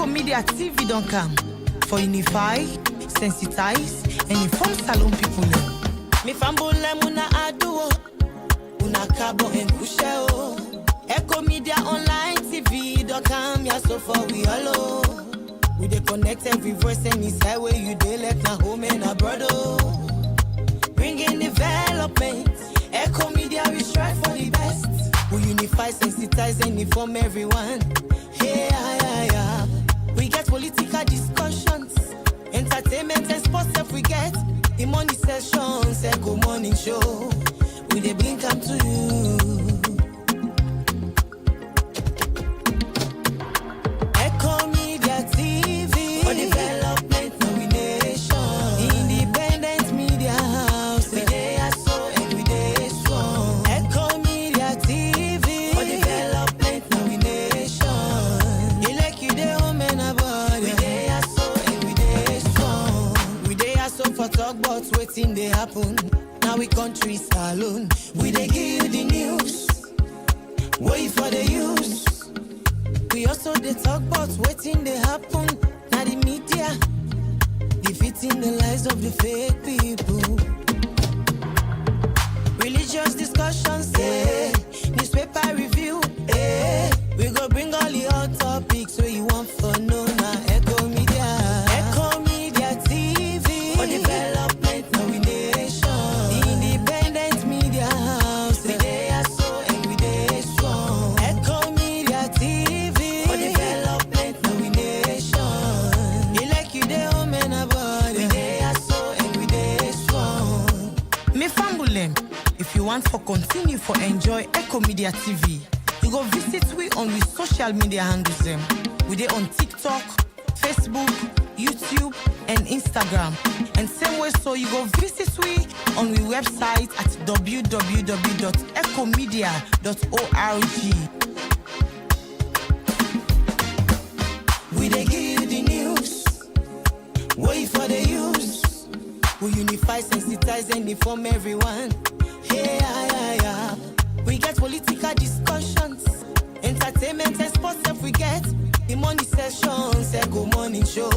Ecko Media TV don't come for unify, sensitize, and inform salon people. Me fambule muna aduo, una cabo and kusheo. Ecko Media Online TV don't come ya so far we hello. We dey connect every voice and inside where you dey let na home and abroad. Bringing development. Ecko Media we strive for the best. We unify, sensitize, and inform everyone. Hey, yeah. We get political discussions, entertainment and sports if we get the money sessions, Ecko Morning Show. We dey bring come to you. Ecko Media TV for development nomination. Independent media house. We dey so and we dey strong. Ecko Media TV for development nomination. You like you dey home and abroad. We dey so and we dey strong. We dey so for talk about wetin dey happen. Now we country salon. We dey give you the news. Wait for the use. We also dey talk about wetin dey happen. Now the media defeating the lies of the fake people. Religious discussions, newspaper review, we go bring all the hot topics where you want for know now. Ecko Media TV for development nomination. Independent media house. We dey so and we dey strong. Ecko Media TV for development nomination. You like you dey home and abroad. We dey so and we dey strong. Me fambulem. If you want for continue for enjoy Ecko Media TV, you go visit we on with social media handles them. We dey on TikTok, Facebook, YouTube, and Instagram. And same way so you go visit we on we website at www.eckomedia.org. We dey give you the news. Wait for the use. We unify, sensitize, and inform everyone. Hey, yeah. We get political discussions, entertainment and sports if we get the money sessions, Ecko Morning Show.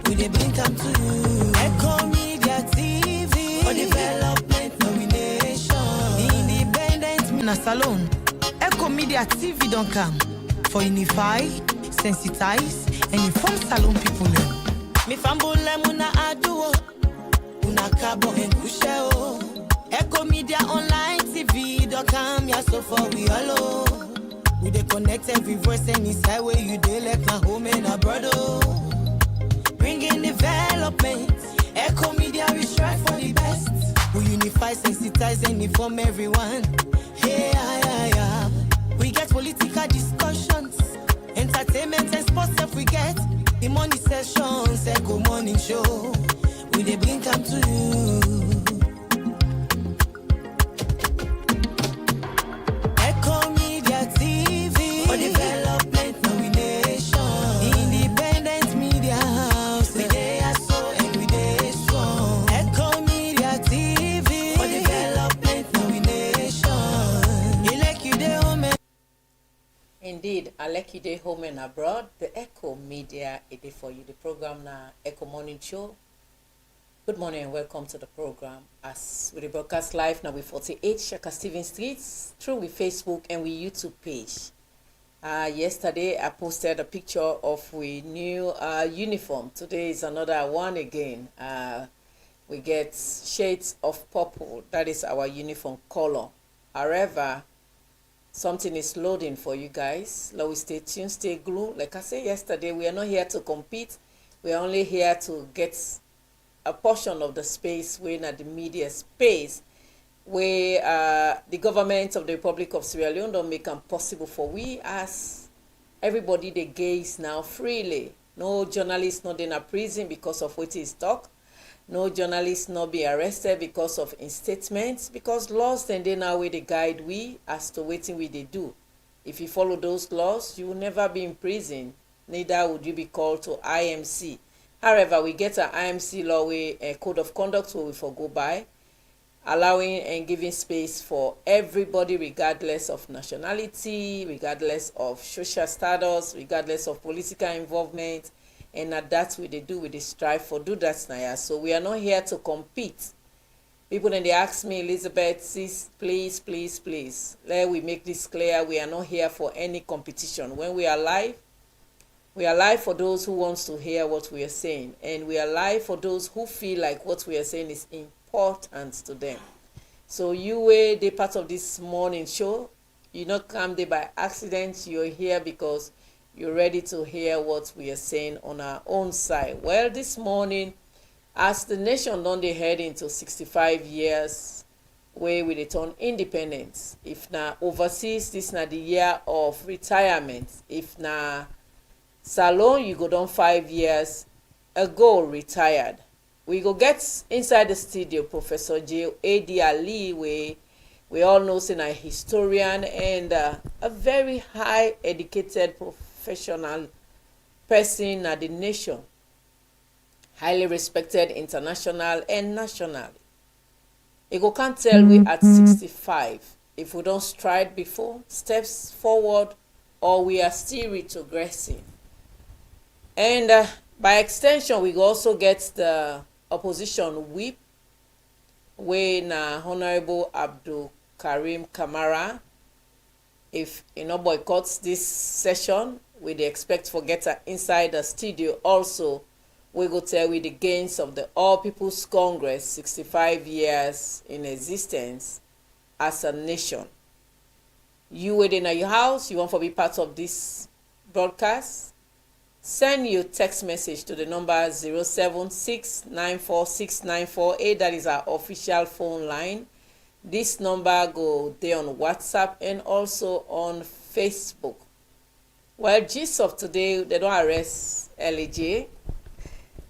We dey bring come to you. Ecko Media TV for development nomination. Independent media salon. Ecko Media TV don't come for unify, sensitize, and inform salon people. Me fambule muna aduo, una cabo and kusheo. Ecko Media Online TV don't come ya so far we hello. We dey connect every voice and inside where you dey let na home and abroad. Bringing development. Ecko Media we strive for the best. We unify, sensitize, and inform everyone. Hey, yeah. We get political discussions, entertainment and sports if we get the money sessions, Ecko Morning Show. We dey bring come to you. Ecko Media TV for development nomination. Independent media house. We dey so and we dey strong. Ecko Media TV for development nomination. You like you dey home and Indeed, I like you dey home and abroad. The Ecko Media it is for you. The program now Ecko Morning Show. Good morning and welcome to the program. As we broadcast live now with 48 Shaka Stephen Streets through with Facebook and with YouTube page. Yesterday I posted a picture of we new uniform. Today is another one again. We get shades of purple. That is our uniform color. However, something is loading for you guys. Let we stay tuned, stay glued. Like I said yesterday, we are not here to compete. We are only here to get a portion of the space where the media space where the government of the Republic of Sierra Leone don't make it possible for we as everybody they gaze now freely. No journalist not in a prison because of what is talk. No journalist not be arrested because of in statements, because laws then they now way they guide we as to waiting we they do. If you follow those laws, you will never be in prison. Neither would you be called to IMC. However, we get an IMC law, a code of conduct where we forgo by. allowing and giving space for everybody regardless of nationality, regardless of social status, regardless of political involvement. And that's what they do with the strive for do that now. So we are not here to compete. People then they ask me, Elizabeth, sis, please, let we make this clear. We are not here for any competition. When we are live for those who wants to hear what we are saying, and we are live for those who feel like what we are saying is important to them. So you were the part of this morning show. You not come there by accident. You're here because you're ready to hear what we are saying on our own side. Well, this morning, as the nation don dey head into 65 years wey we dey turn independence, if na overseas, this na the year of retirement. If na salon, you go don 5 years ago retired. We go get inside the studio Professor J.A.D. Ali, we all know say na historian and a very high educated professional person na the nation, highly respected international and nationally. E go can tell we at 65 if we don't stride before steps forward or we are still retrogressing. And by extension, we go also get the opposition whip, wey na Honorable Abdul Karim Kamara. If you know boycotts this session, we dey expect for get her inside the studio also. We go tell we the gains of the All People's Congress 65 years in existence as a nation. You within your house, you want to be part of this broadcast, send your text message to the number 076946948. That is our official phone line. This number go there on WhatsApp and also on Facebook. Well, gist of today, they don't arrest LJ.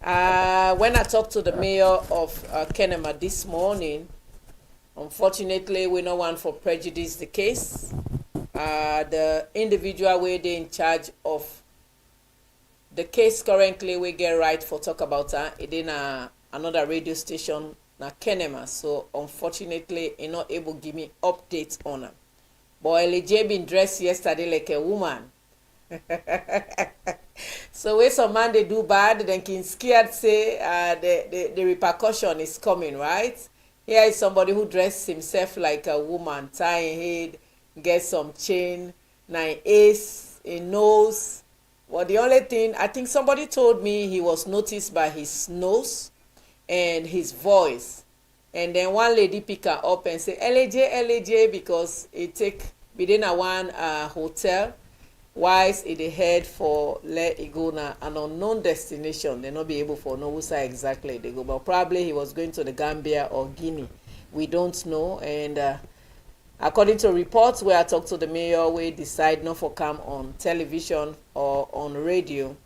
When I talked to the mayor of Kenema this morning, unfortunately, we no want for prejudice the case. The individual where they in charge of the case currently, we get right for talk about it in another radio station na Kenema. So unfortunately, he not able to give me updates on her. But LJ been dressed yesterday like a woman. So when some man they do bad, then can scared say the repercussion is coming, right? Here is somebody who dressed himself like a woman, tying head, get some chain, 9 ace, a nose. Well, the only thing, I think somebody told me he was noticed by his nose and his voice. And then one lady pick her up and say, LJ, because it take within a one hotel. Whilst it head for let it go na an unknown destination. They not be able for know where exactly they go, but probably he was going to the Gambia or Guinea. We don't know. And according to reports where I talked to the mayor, we decide not for come on television or on radio.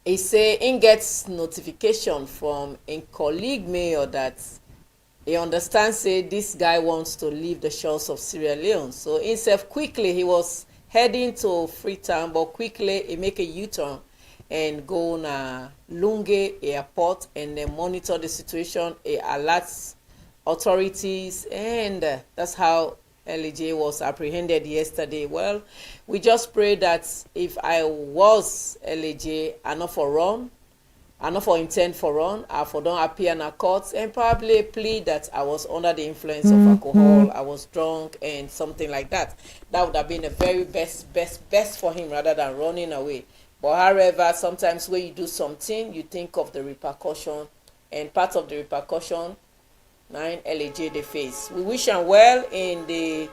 He say he gets notification from a colleague mayor that he understands say this guy wants to leave the shores of Sierra Leone. So himself quickly he was heading to Freetown, but quickly he make a U-turn and go na Lunge airport and then monitor the situation. He alerts authorities, and that's how LJ was apprehended yesterday. Well, we just pray that if I was LJ, I not for run, I not for intent for run, I for don't appear in a court and probably plead that I was under the influence of alcohol, I was drunk and something like that. That would have been the very best for him rather than running away. But however, sometimes when you do something, you think of the repercussion, and part of the repercussion, 9 LJ they face. We wish him well in the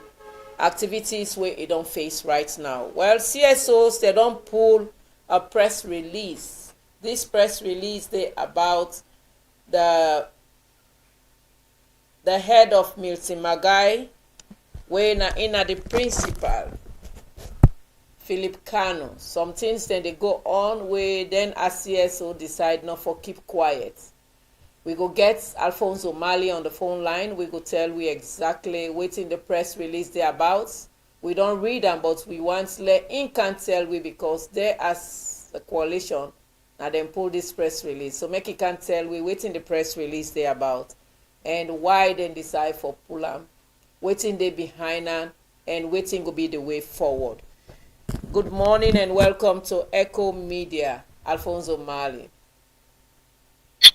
activities where he don't face right now. Well, CSOs, they don't pull a press release. This press release they about the head of Milton Magai, where in the principal Philip Kano. Some things then they go on where then as CSO decide not for keep quiet. We go get Alfonso Mali on the phone line. We go tell we exactly waiting the press release they about. We don't read them, but we want let in can tell we because they as the coalition now then pull this press release. So make it can tell we waiting the press release they about. and why dem decide for pull am, wetin dey behind am, and wetin go be the way forward. Good morning and welcome to Ecko Media. Alfonso Mali.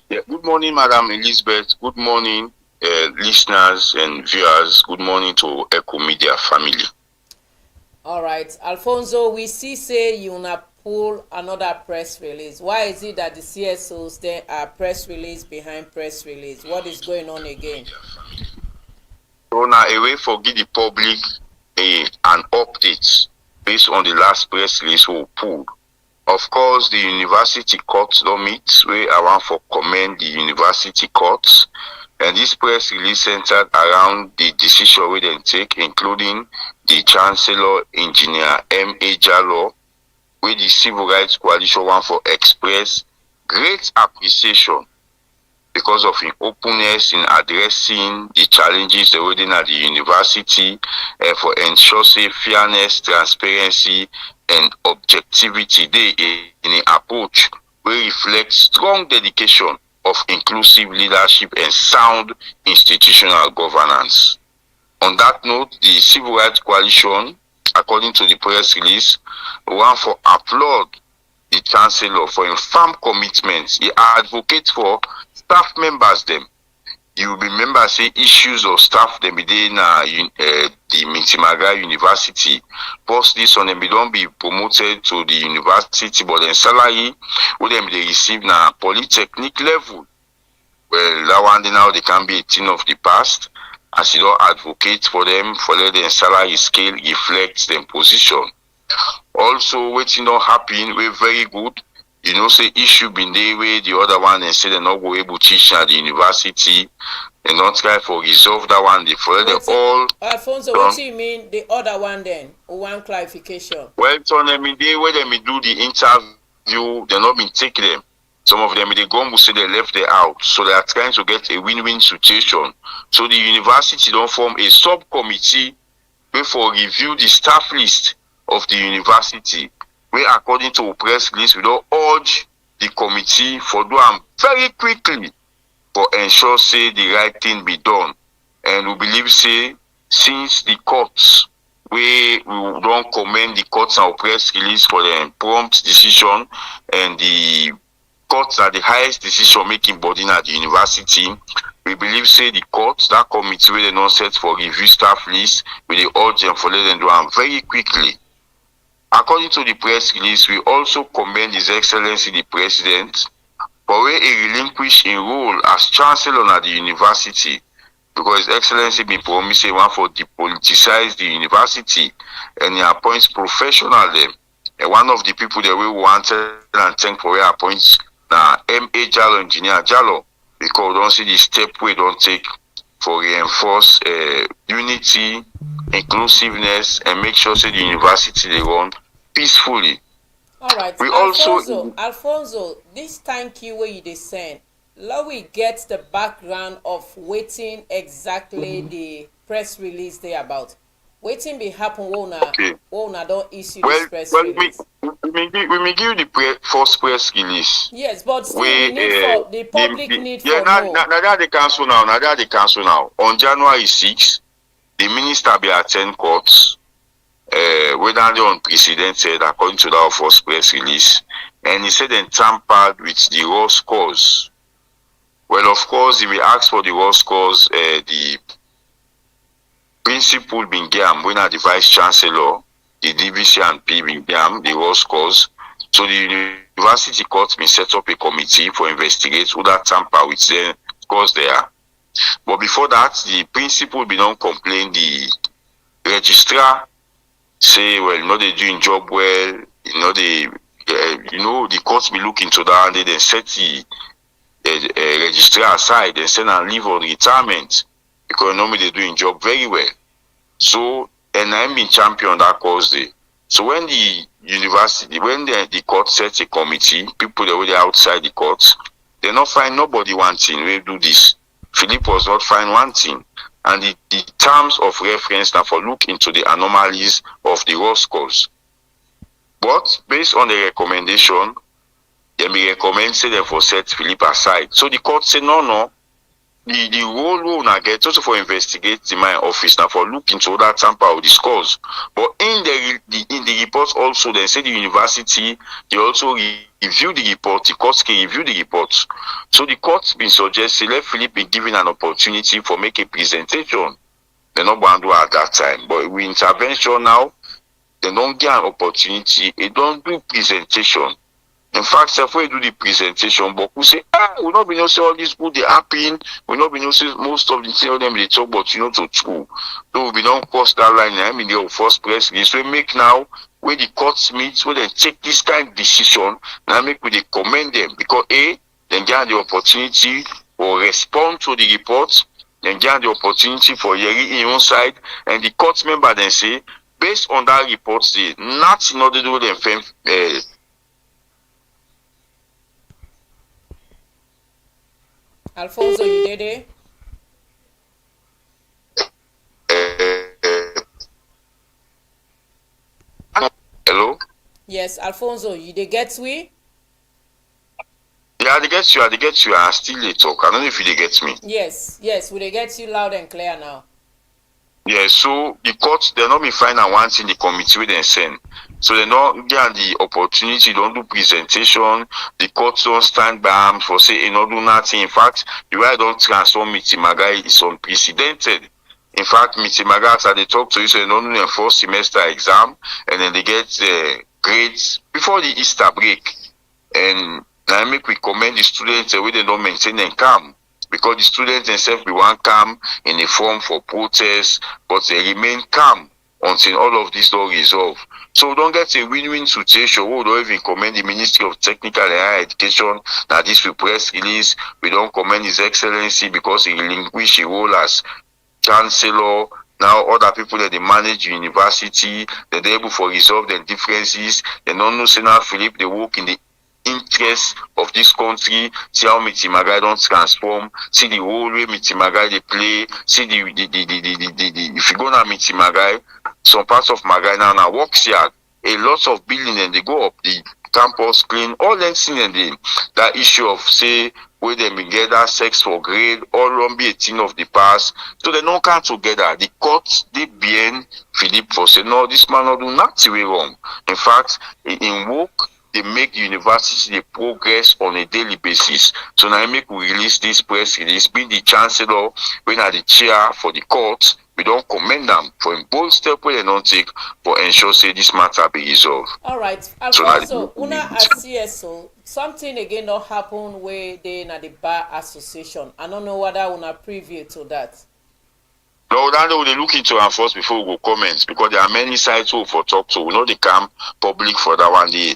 Yeah, good morning, Madam Elizabeth. Good morning, listeners and viewers. Good morning to Ecko Media family. All right, Alfonso, we see say you na pull another press release. Why is it that the CSOs there are press release behind press release? What is going on again? So now a way for give the public an update based on the last press release we pulled. Of course, the university courts don't meet. I want to commend the university courts. And this press release centered around the decision we then take, including the Chancellor Engineer M.A. Jallo, where the Civil Rights Coalition want for express great appreciation because of his openness in addressing the challenges within at the university for ensure say fairness, transparency, and objectivity they in the approach will reflect strong dedication of inclusive leadership and sound institutional governance. On that note, the Civil Rights Coalition, according to the press release, want for applaud the Chancellor for a firm commitment. He advocates for staff members them. You will remember say issues of staff them within the Mintimaga University. Post this on them they don't be promoted to the university, but then salary with them they receive na polytechnic level. Well, that one now they can be a thing of the past. As you don't advocate for them, for let them salary scale reflects their position. Also, waiting not happen, we're very good. You know, say issue been there where the other one and say they're not go able to teach at the university and not try for resolve that one. They follow them all. Alfonso, what do you mean the other one then? One clarification. Well, it's on them in there where they do the interview, they're not been taking them. Some of them they go and say they left there out. So they are trying to get a win-win situation. So the university don't form a subcommittee where for review the staff list of the university. Where according to press release, we don't urge the committee for do them very quickly for ensure say the right thing be done. And we believe say since the courts we don't commend the courts and press release for the prompt decision, and the courts are the highest decision making body at the university. We believe say the courts, that committee where they not set for review staff list, we they urge them for let them do them very quickly. According to the press release, we also commend His Excellency the President for where he relinquished in role as Chancellor at the university, because His Excellency been promising one for depoliticize the university and he appoints professional them. And one of the people that we wanted and thank for where appoints now M.A. Jallo, Engineer Jallo, because we don't see the step we don't take for reinforce unity, inclusiveness, and make sure say the university they run peacefully. All right, we Alfonso, this thank you where you dey send. Let we get the background of waiting exactly the press release they about. Waiting be happen when don't issue this press release. We may give the first press release. Yes, but still we need for the public need for now that they cancel now. Now that they cancel now. On January 6th, the minister be attend courts. Whether they unprecedented according to that first press release, and he said they tampered with the raw scores. Well, of course, if we ask for the raw scores, the principal being Gam, when the vice chancellor, the DVC and P being Gam, the raw scores. So the university court been set up a committee for investigate who that tamper with the scores there. But before that, the principal be not complain, the registrar say, well, you know, they doing job well, you know, the courts be looking to that and they then set the registrar aside and send and leave on retirement because normally they doing job very well. So, and I'm being champion that cause day. So when the university, when the court sets a committee, people that were outside the courts, they not find nobody one thing, we do this. Philip was not find one thing. And the terms of reference now for look into the anomalies of the raw scores. But based on the recommendation, they may recommend say them for set Philip aside. So the court said no, the role we una get also for investigate the my office now for look into that tamper or discuss. But in the report also they say the university they also review the report, the court can review the report. So the court been suggested let Philip be given an opportunity for make a presentation. They not going to do at that time. But with intervention now, they don't get an opportunity, they don't do presentation. In fact, if we do the presentation, but we say, we not be able to say all this good they happen, we not be able to say most of the things of them they talk about, to school. So we don't cross that line. I mean, the first press release we make now, where the courts meet, where they take this kind of decision, now make we they commend them because they get the opportunity or respond to the report, then get the opportunity for hearing in one side, and the court member then say, based on that report, say not in order to do them. Alfonso, you did it? Hello? Yes, Alfonso, you did get we? Yeah, they get you, I still they talk. I don't know if they get me. Yes, we they get you loud and clear now. Yeah, so the court they not be finding one thing the committee where they send. So they not get the opportunity, don't do presentation, the court don't stand by them for say not do nothing. In fact, the way I don't transform Mitimagai is unprecedented. In fact, Mitimagai as they talk to you, so they don't do their first semester exam and then they get grades before the Easter break. And I make we commend the students where they don't maintain and calm. Because the students themselves be one calm in a form for protest, but they remain calm until all of this don't resolve. So we don't get a win-win situation. We don't even commend the Ministry of Technical and Higher Education that this will press release. We don't commend His Excellency because he relinquished his role as Chancellor. Now other people that they manage the university, they're able to resolve their differences. They don't know Senator Philip, they work in the interest of this country, see how Mitimagai don't transform, see the whole way Mitimagai they play, see the if you go now Mitimagai, some parts of Magai now works yard, a lot of building and they go up the campus clean, all them things and that issue of say where they be gather sex for grade, all run be a thing of the past. So they don't come together. The court they bien Philip for say no, this man not do nothing wrong. In fact, in work they make the university the progress on a daily basis. So now I make we release this press release, being the chancellor, when at the chair for the court, we don't commend them for a bold step where they don't take for ensure say this matter be resolved. All right, Alfonso, una as CSO, something again not happen where they na the bar association. I don't know whether una preview to that. No, that they look into and first before we go comments because there are many sites who for talk to. We know they come public for that one day.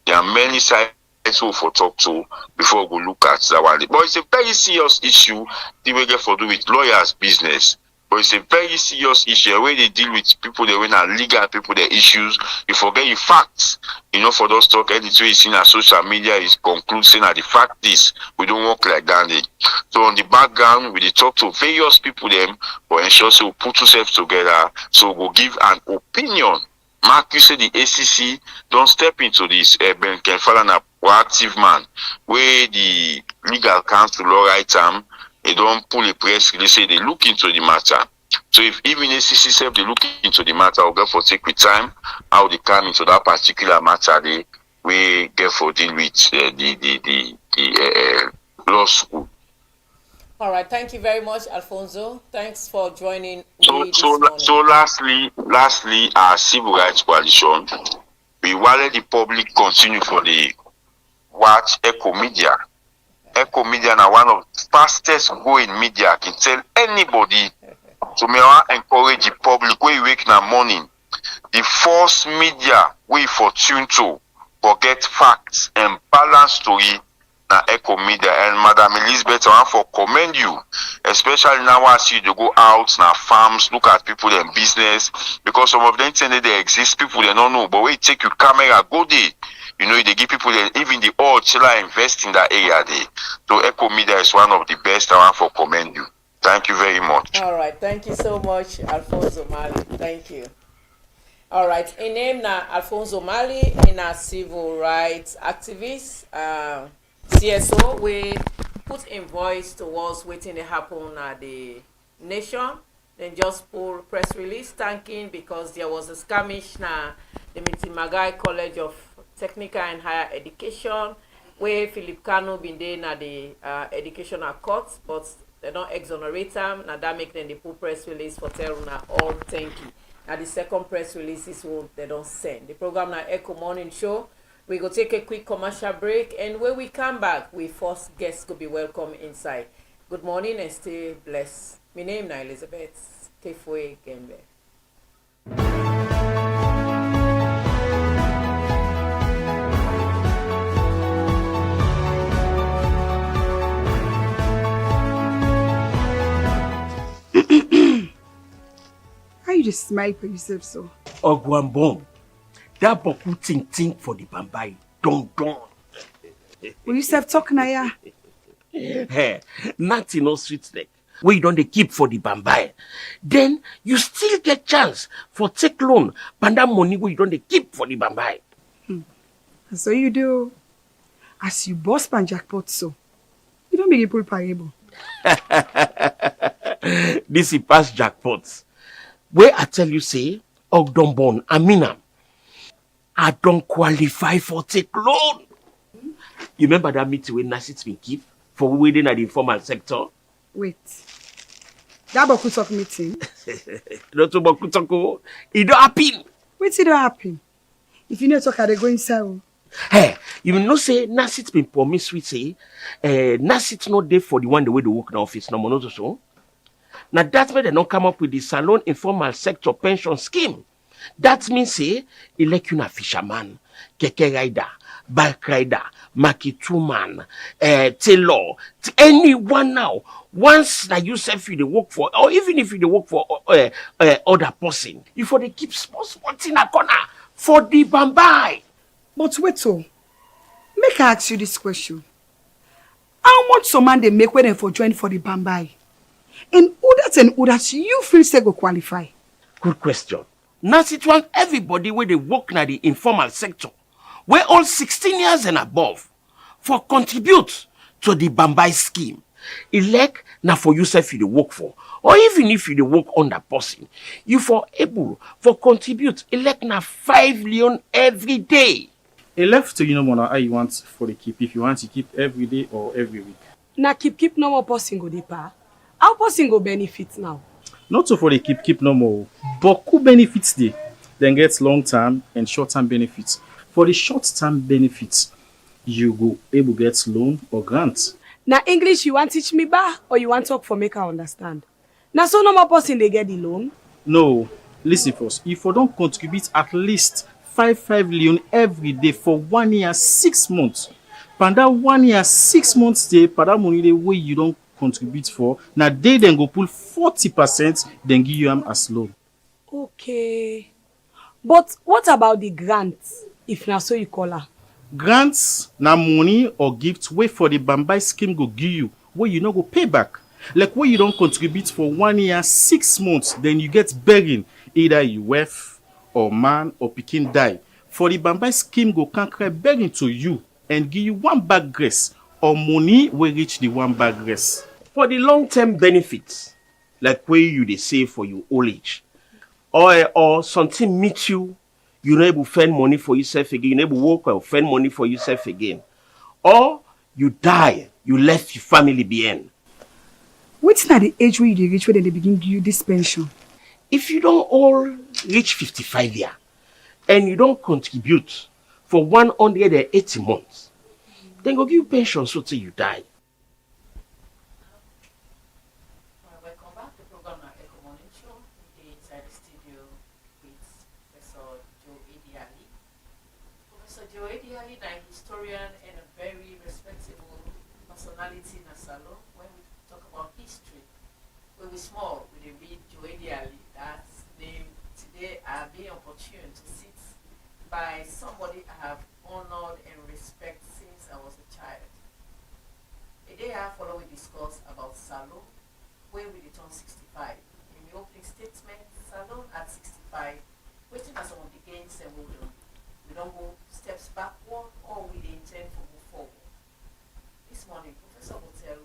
There are many sites who for talk to before we look at that one. But it's a very serious issue the way get for do with lawyers' business. But it's a very serious issue where they deal with people they when are legal people their issues. You forget your facts. For those talk anything you see in social media is conclude saying that the fact is we don't work like that. So on the background we talk to various people them for ensure so we put ourselves together so we'll give an opinion. Mark, you say the ACC don't step into this. Ben Kenfala na proactive man where the legal counsel law right time they don't pull a press release say they look into the matter. So if even ACC self they look into the matter, we'll get for take with time how they come into that particular matter they we get for deal with the law school. All right, thank you very much, Alfonso. Thanks for joining me this morning. So lastly, our civil rights coalition, we wanted the public continue for the watch Ecko Media. Ecko Media now one of the fastest growing media. I can tell anybody. So may I encourage the public where you wake in the morning. The first media we for tune to forget facts and balance story. Ecko Media and Madam Elizabeth, I want for commend you, especially now I see you to go out now farms, look at people in business because some of them think that they exist, people they don't know, but when you take your camera, go there. They give people even the old chiller invest in that area there. So Ecko Media is one of the best. I want for commend you. Thank you very much. All right, thank you so much, Alfonso Mali. Thank you. All right, in name now Alfonso Mali, in a civil rights activist. CSO we put invoice towards waiting to happen at the nation, then just pull press release thanking because there was a skirmish na the Mitimagai College of Technical and Higher Education where Philip Kano been there na the educational court, but they don't exonerate him. Now that make them the pull press release for tell na all thank you. Now the second press release is what they don't send. The program na Ecko Morning Show. We go take a quick commercial break, and when we come back, we first guests could be welcome inside. Good morning and stay blessed. My name is Elizabeth Kefoe Gembe. How you just smile for yourself so? Ogwambom, that boku think for the Bambai, don't. Will you self talk na ya? Hey, nothing no sweet neck. Where you don't dey keep for the Bambai. Then you still get chance for take loan, but that money where you don't dey keep for the Bambai. So you do. As you boss pan jackpot so. You don't make people payable. This is past jackpots. Where I tell you say, Ogdombon, Amina, I don't qualify for take loan. You remember that meeting when Nasit been keep for waiting at the informal sector? Wait. That boku talk meeting. Not about Kutoko. It don't happen. Wait till it happen. If you know talk, they go inside. Hey, you know say Nasit been promise we say, Nasit not there for the one the way they work in the office no more not so. Now that's why they don't come up with the Salon Informal Sector Pension Scheme. That means say, elect you na fisherman, keke rider, bike rider, marketuman, tailor, anyone now. Once na you self you dey work for, or even if you dey work for other person, you for they keep small thing a corner for the Bambai. But wait so. Make I ask you this question. How much some man they make when they for join for the Bambai? And others you feel say go qualify? Good question. Now it want everybody where they work na the informal sector, where all 16 years and above, for contribute to the Bambai scheme. Elect na for yourself you dey work for, or even if you dey work under person, you for able for contribute elect na 5 million every day. A left to more how you want for the keep, if you want to keep every day or every week. Na keep no more person go dey pa. How person go benefit now? Not so for the keep no more, but who benefits dey? Then get long term and short term benefits. For the short term benefits, you go able get loan or grant. Na English you want teach me ba, or you want talk for make I understand? Na so no more person they get the loan? No, listen first. If you don't contribute at least 5 million every day for 1 year 6 months, and that 1 year 6 months day, for that money the way you don't contribute for, now they then go pull 40%, then give you them as loan. Okay. But what about the grant, if na so you call her? Grants na money or gifts way for the Bambai scheme go give you, where you no go pay back. Like where you don't contribute for 1 year 6 months, then you get begging, either you wife or man or pikin die. For the Bambai scheme go conquer begging to you and give you 1 bag grace or money will reach the 1 bag grace. For the long-term benefits, like where you dey save for your old age, or something meet you, you no able spend money for yourself again, you no able work or spend money for yourself again, or you die, you left your family behind. What's not the age where you reach where they begin give you this pension? If you don't all reach 55 years and you don't contribute for 180 months, then go give you pension so till you die. Welcome back to the program na Ecko Morning Show. Today inside the studio with Professor Joe Ediali. Professor Joe Ediali is a historian and a very respectable personality in Asalo. When we talk about history, when we small, we dey read Joe Ediali. That's name today. I have been opportune to sit by somebody I have honored and respect since I was a child. A day I follow we discuss about Salo, where we return 65. In the opening statement, Salon at 65, waiting for some of the gains and we don't go steps backward or we intend to move forward. This morning, Professor will tell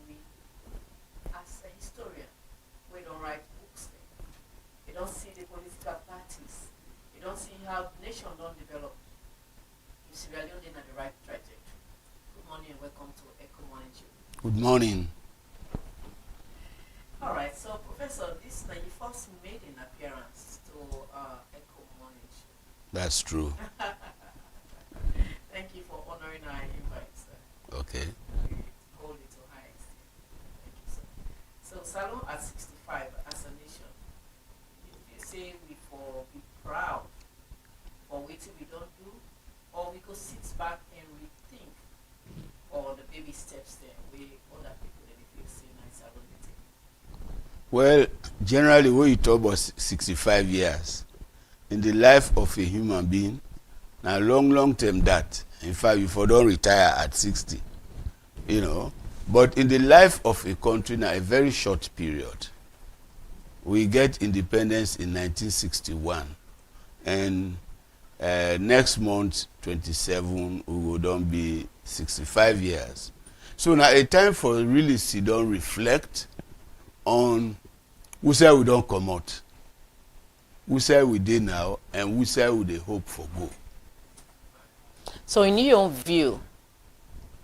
Good morning. All right, so Professor, this is your first made an appearance to Ecko Morning Show. That's true. Thank you for honoring our invite, sir. Okay. We hold it to high esteem. Thank you, sir. So, Salon at 65 as a nation, if you say we for be proud for waiting we don't do, or we go sit back and rethink or the baby steps there we other people that they feel say nice Salon they take. Well, generally, when you talk about 65 years, in the life of a human being, now long term that. In fact, you for don't retire at 60, you know. But in the life of a country, now a very short period. We get independence in 1961, and next month, 27, we will don't be 65 years. So now a time for really sit down, reflect on who say we don't come out, who say we did now, and who say we dey hope for go. So in your own view,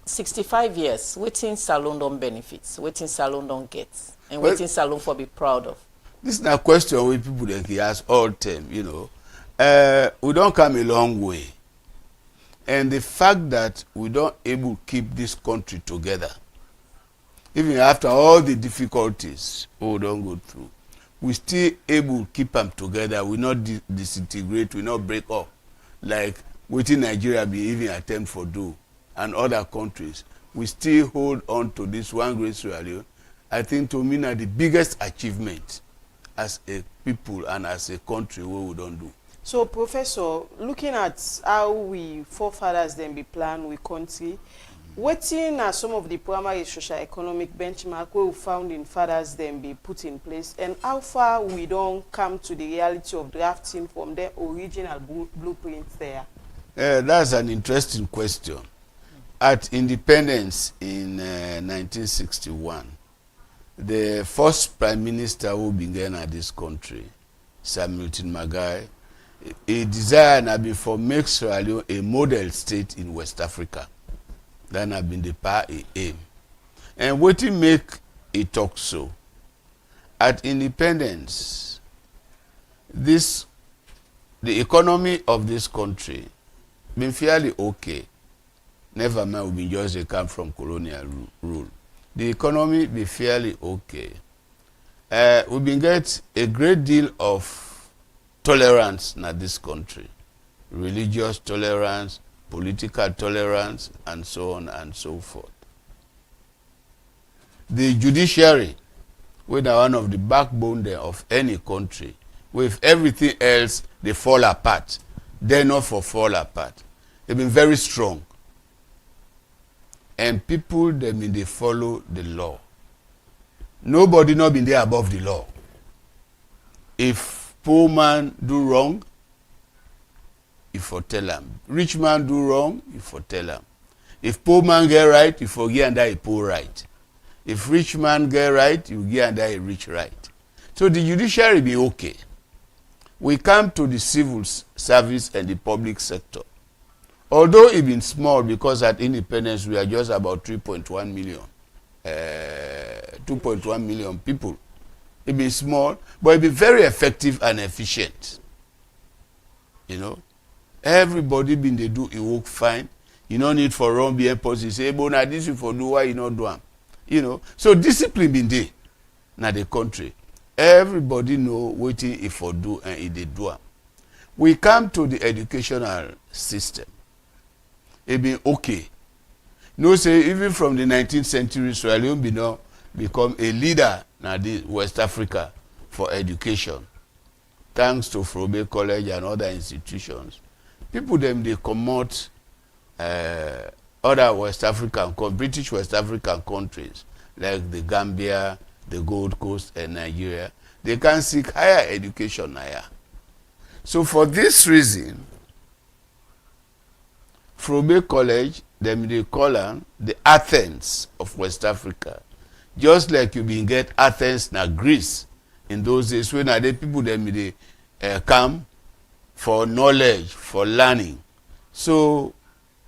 65 years, waiting Salon don't benefits, waiting Salon don't get, and Well, waiting Salon for be proud of. This is a question wey people dey dey ask all the time, you know. We don't come a long way, and the fact that we don't able keep this country together, even after all the difficulties we don't go through, we still able keep them together. We not disintegrate, we not break up like wetin Nigeria be even attempt for do, and other countries. We still hold on to this one great Sierra Leone. I think to me na the biggest achievement as a people and as a country wey we don do. So, Professor, looking at how we forefathers then be planned with country, wetin are some of the primary socio-economic benchmark we found in fathers then be put in place, and how far we don't come to the reality of drafting from the original blueprints there? That's an interesting question. At independence in 1961, the first prime minister who began at this country, Sir Milton Magai, a desire had been for make Sierra Leone a model state in West Africa. That had been the power aim. And what he make it talk so? At independence, the economy of this country been fairly okay. Never mind we been just a come from colonial rule. The economy be fairly okay. We been get a great deal of tolerance in this country. Religious tolerance, political tolerance, and so on and so forth. The judiciary, which are one of the backbone there of any country, with everything else they fall apart, they not for fall apart. They've been very strong. And people, they follow the law. Nobody not been there above the law. If poor man do wrong, you for tell him. Rich man do wrong, you for tell him. If poor man get right, you forget and a poor right. If rich man get right, you get and a rich right. So the judiciary be okay. We come to the civil service and the public sector. Although it been small, because at independence we are just about 3.1 million, 2.1 million people. It be small, but it be very effective and efficient. You know, everybody been they do it work fine. You no need for wrong being post. You say, but now this you for do why you not do them. You know, so discipline been there. Now the country, everybody know what it for do and it they do them. We come to the educational system. It been okay. No say even from the 19th century, Sierra Leone be now become a leader now the West Africa for education. Thanks to Frobe College and other institutions. People them they promote other West African, British West African countries like the Gambia, the Gold Coast, and Nigeria. They can seek higher education higher. So for this reason, Frobe College, them they call them the Athens of West Africa. Just like you been get Athens na Greece in those days when the people them they come for knowledge, for learning. So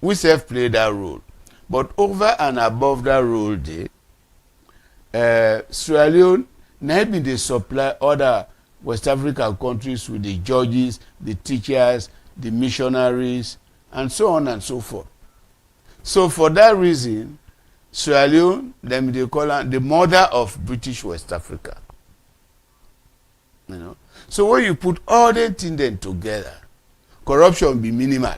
we self play that role. But over and above that role, Sierra Leone, now they supply other West African countries with the judges, the teachers, the missionaries, and so on and so forth. So for that reason, Sierra Leone, them they call her the mother of British West Africa. You know. So when you put all the things then together, corruption be minimal.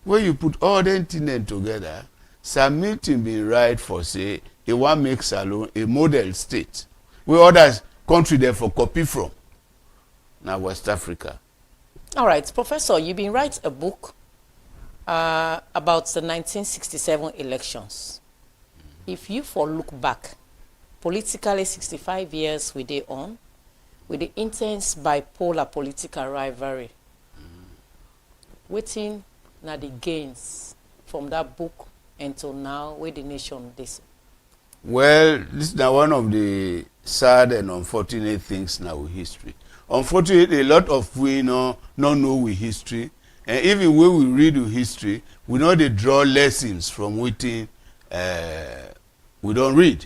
When you put all the things then together, Sir Milton be right for say he want make Salone a model state where others country there for copy from. Now West Africa. All right, Professor, you've been write a book about the 1967 elections. If you for look back, politically 65 years we dey on, with the intense bipolar political rivalry, waiting na the gains from that book until now where the nation is. Well, this is now one of the sad and unfortunate things now with history. Unfortunately, a lot of we not know with history, and even when we read with history, we know they draw lessons from waiting we don't read.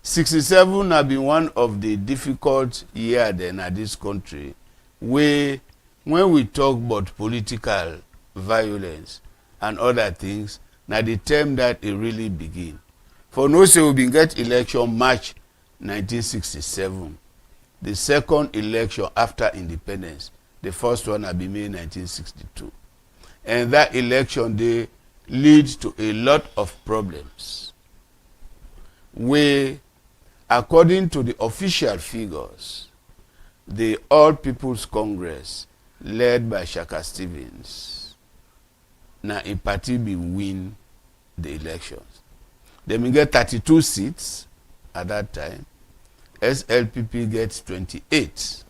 67 have been one of the difficult years then at this country, where when we talk about political violence and other things, now the term that it really begin. For no say we been get election March 1967. The second election after independence. The first one had been made in 1962. And that election they lead to a lot of problems. Where, according to the official figures, the All People's Congress, led by Shaka Stevens, now in party be win the elections. They may get 32 seats at that time. SLPP gets 28.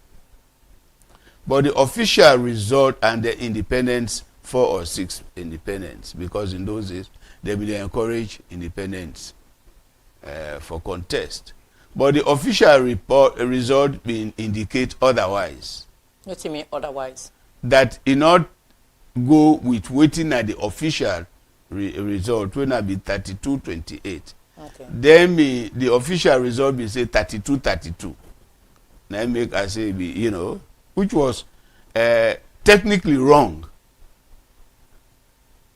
But the official result and the independents, 4 or 6 independents, because in those days they will encourage independents for contest. But the official result will indicate otherwise. What do you mean otherwise? That it not go with waiting at the official result when I be 32-28. Okay. Then the official result be say 32-32. Now make I say be, you know, which was technically wrong.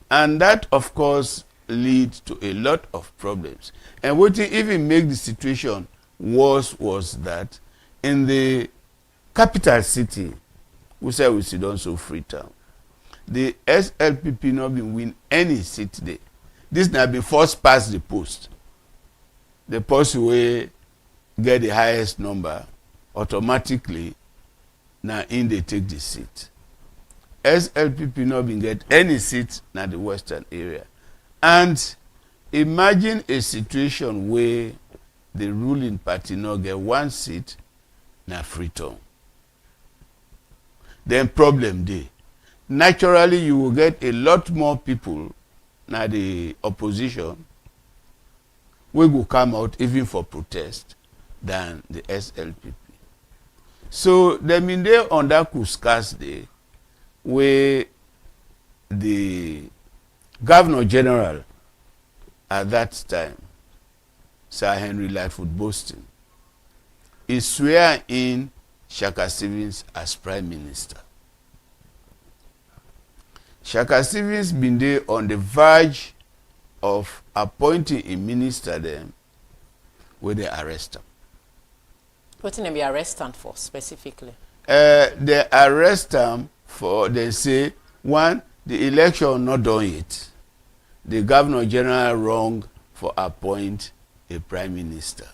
And that of course leads to a lot of problems. And what even make the situation worse was that in the capital city, we say we sit down so Freetown, the SLPP not been win any seat there. This now been first past the post. The post way get the highest number automatically now in they take the seat. SLPP not been get any seat in the western area. And imagine a situation where the ruling party not get 1 seat na Freetown. Then problem there. Naturally, you will get a lot more people na the opposition we go come out even for protest than the SLPP. So they mean they on that Kuskas day where the Governor General at that time, Sir Henry Lightfoot Boston, he swear in Shaka Stevens as Prime Minister. Shaka Stevens been there on the verge of appointing a minister then where they arrest him. What can they be arrested for specifically? They arrest him for, they say, one, the election not done yet. The Governor General wrong for appoint a Prime Minister.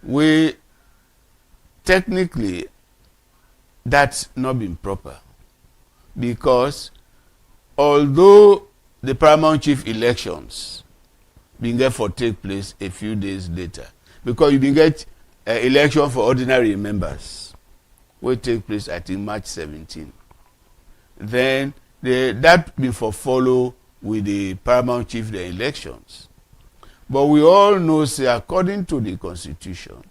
We technically that's not been proper because although the paramount chief elections been get for take place a few days later, because you been get election for ordinary members will take place I think March 17. Then that been for follow with the paramount chief the elections. But we all know say according to the constitution,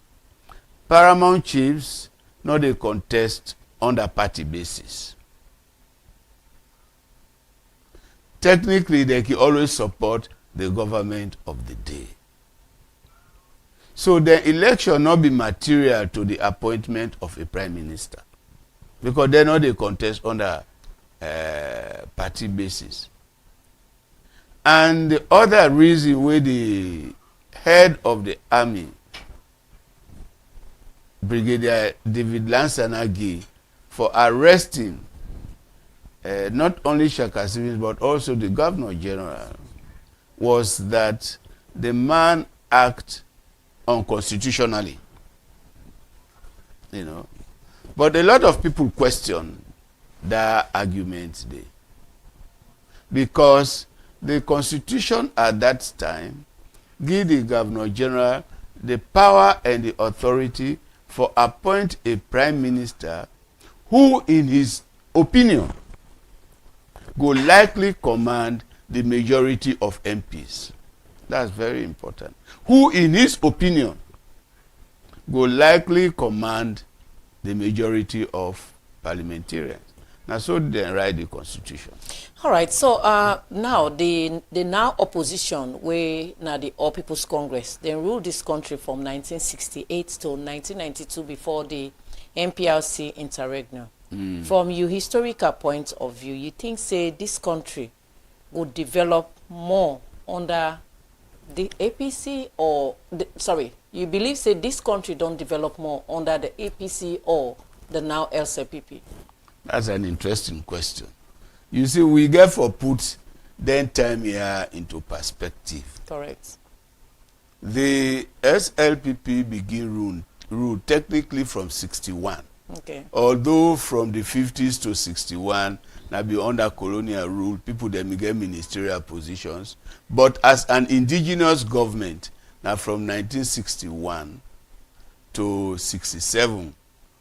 paramount chiefs not a contest on the party basis. Technically, they can always support the government of the day. So the election not be material to the appointment of a prime minister, because they know they contest under party basis. And the other reason where the head of the army, Brigadier David Lansanagi, for arresting not only Shaka Stevens but also the Governor General, was that the man acted unconstitutionally. You know. But a lot of people question that argument there. Because the Constitution at that time give the Governor General the power and the authority for appoint a prime minister who, in his opinion, go likely command the majority of MPs. That's very important. Who, in his opinion, go likely command the majority of parliamentarians. Now, so they write the Constitution. All right, so now the now opposition, where now the All People's Congress, they ruled this country from 1968 to 1992 before the MPRC interregnum. From your historical point of view, you think, say, this country would develop more under the APC, or, sorry, you believe, say, this country don't develop more under the APC or the now LCPP? That's an interesting question. You see, we get for put then time here into perspective. Correct. The SLPP begin rule technically from 61. Okay. Although from the 50s to 61, now be under colonial rule, people then get ministerial positions. But as an indigenous government, now from 1961 to 67,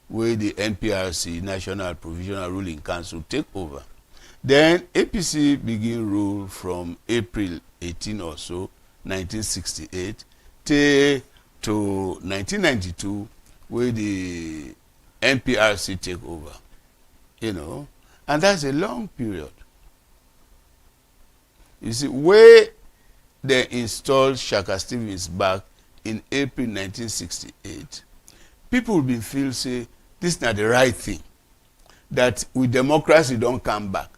where the NPRC, National Provisional Ruling Council, take over. Then APC begin rule from April 18 or so, 1968, to 1992, where the NPRC take over. You know, and that's a long period. You see, where they installed Shaka Stevens back in April 1968, people will feel, say, this is not the right thing. That with democracy don't come back.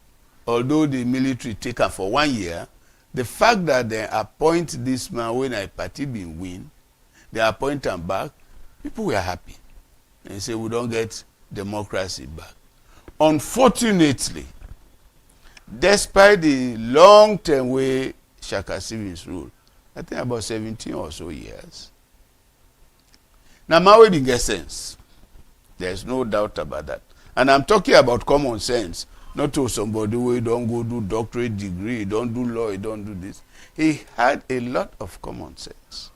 Although the military take her for 1 year, the fact that they appoint this man when a party been win, they appoint him back, people were happy. They say we don't get democracy back. Unfortunately, despite the long-term way Shaka Stevens ruled, I think about 17 or so years. Now, Maui didn't get sense. There's no doubt about that. And I'm talking about common sense, not to somebody who don't go do doctorate degree, don't do law, he don't do this. He had a lot of common sense.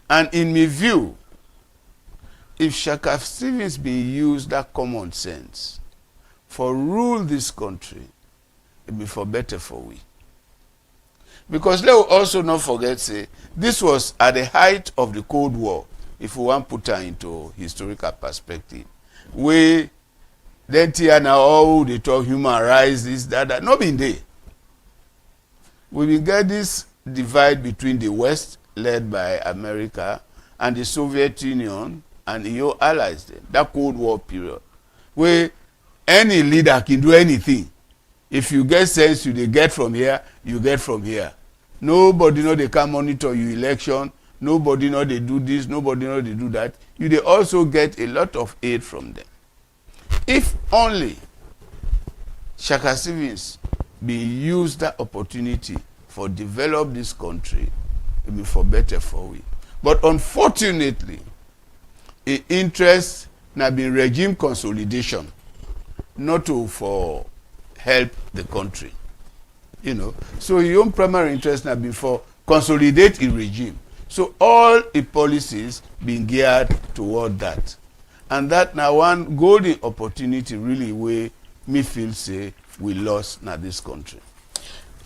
And in my view, if Shaka Stevens be used that common sense for rule this country, it be for better for we. Because let us also not forget, say, this was at the height of the Cold War, if we want to put her into historical perspective, where then now all they talk human rights, this, that, not been there. We will get this divide between the West, led by America, and the Soviet Union and your allies then, that Cold War period, where any leader can do anything. If you get sense, you get from here, you get from here. Nobody know they can monitor your election. Nobody know they do this. Nobody know they do that. You they also get a lot of aid from them. If only Shaka Stevens be used that opportunity for develop this country, it be for better for we. But unfortunately, the interest na been regime consolidation, not to for help the country. You know, so your own primary interest na been for consolidate a regime. So all the policies been geared toward that. And that now one golden opportunity really where me feel say we lost na this country.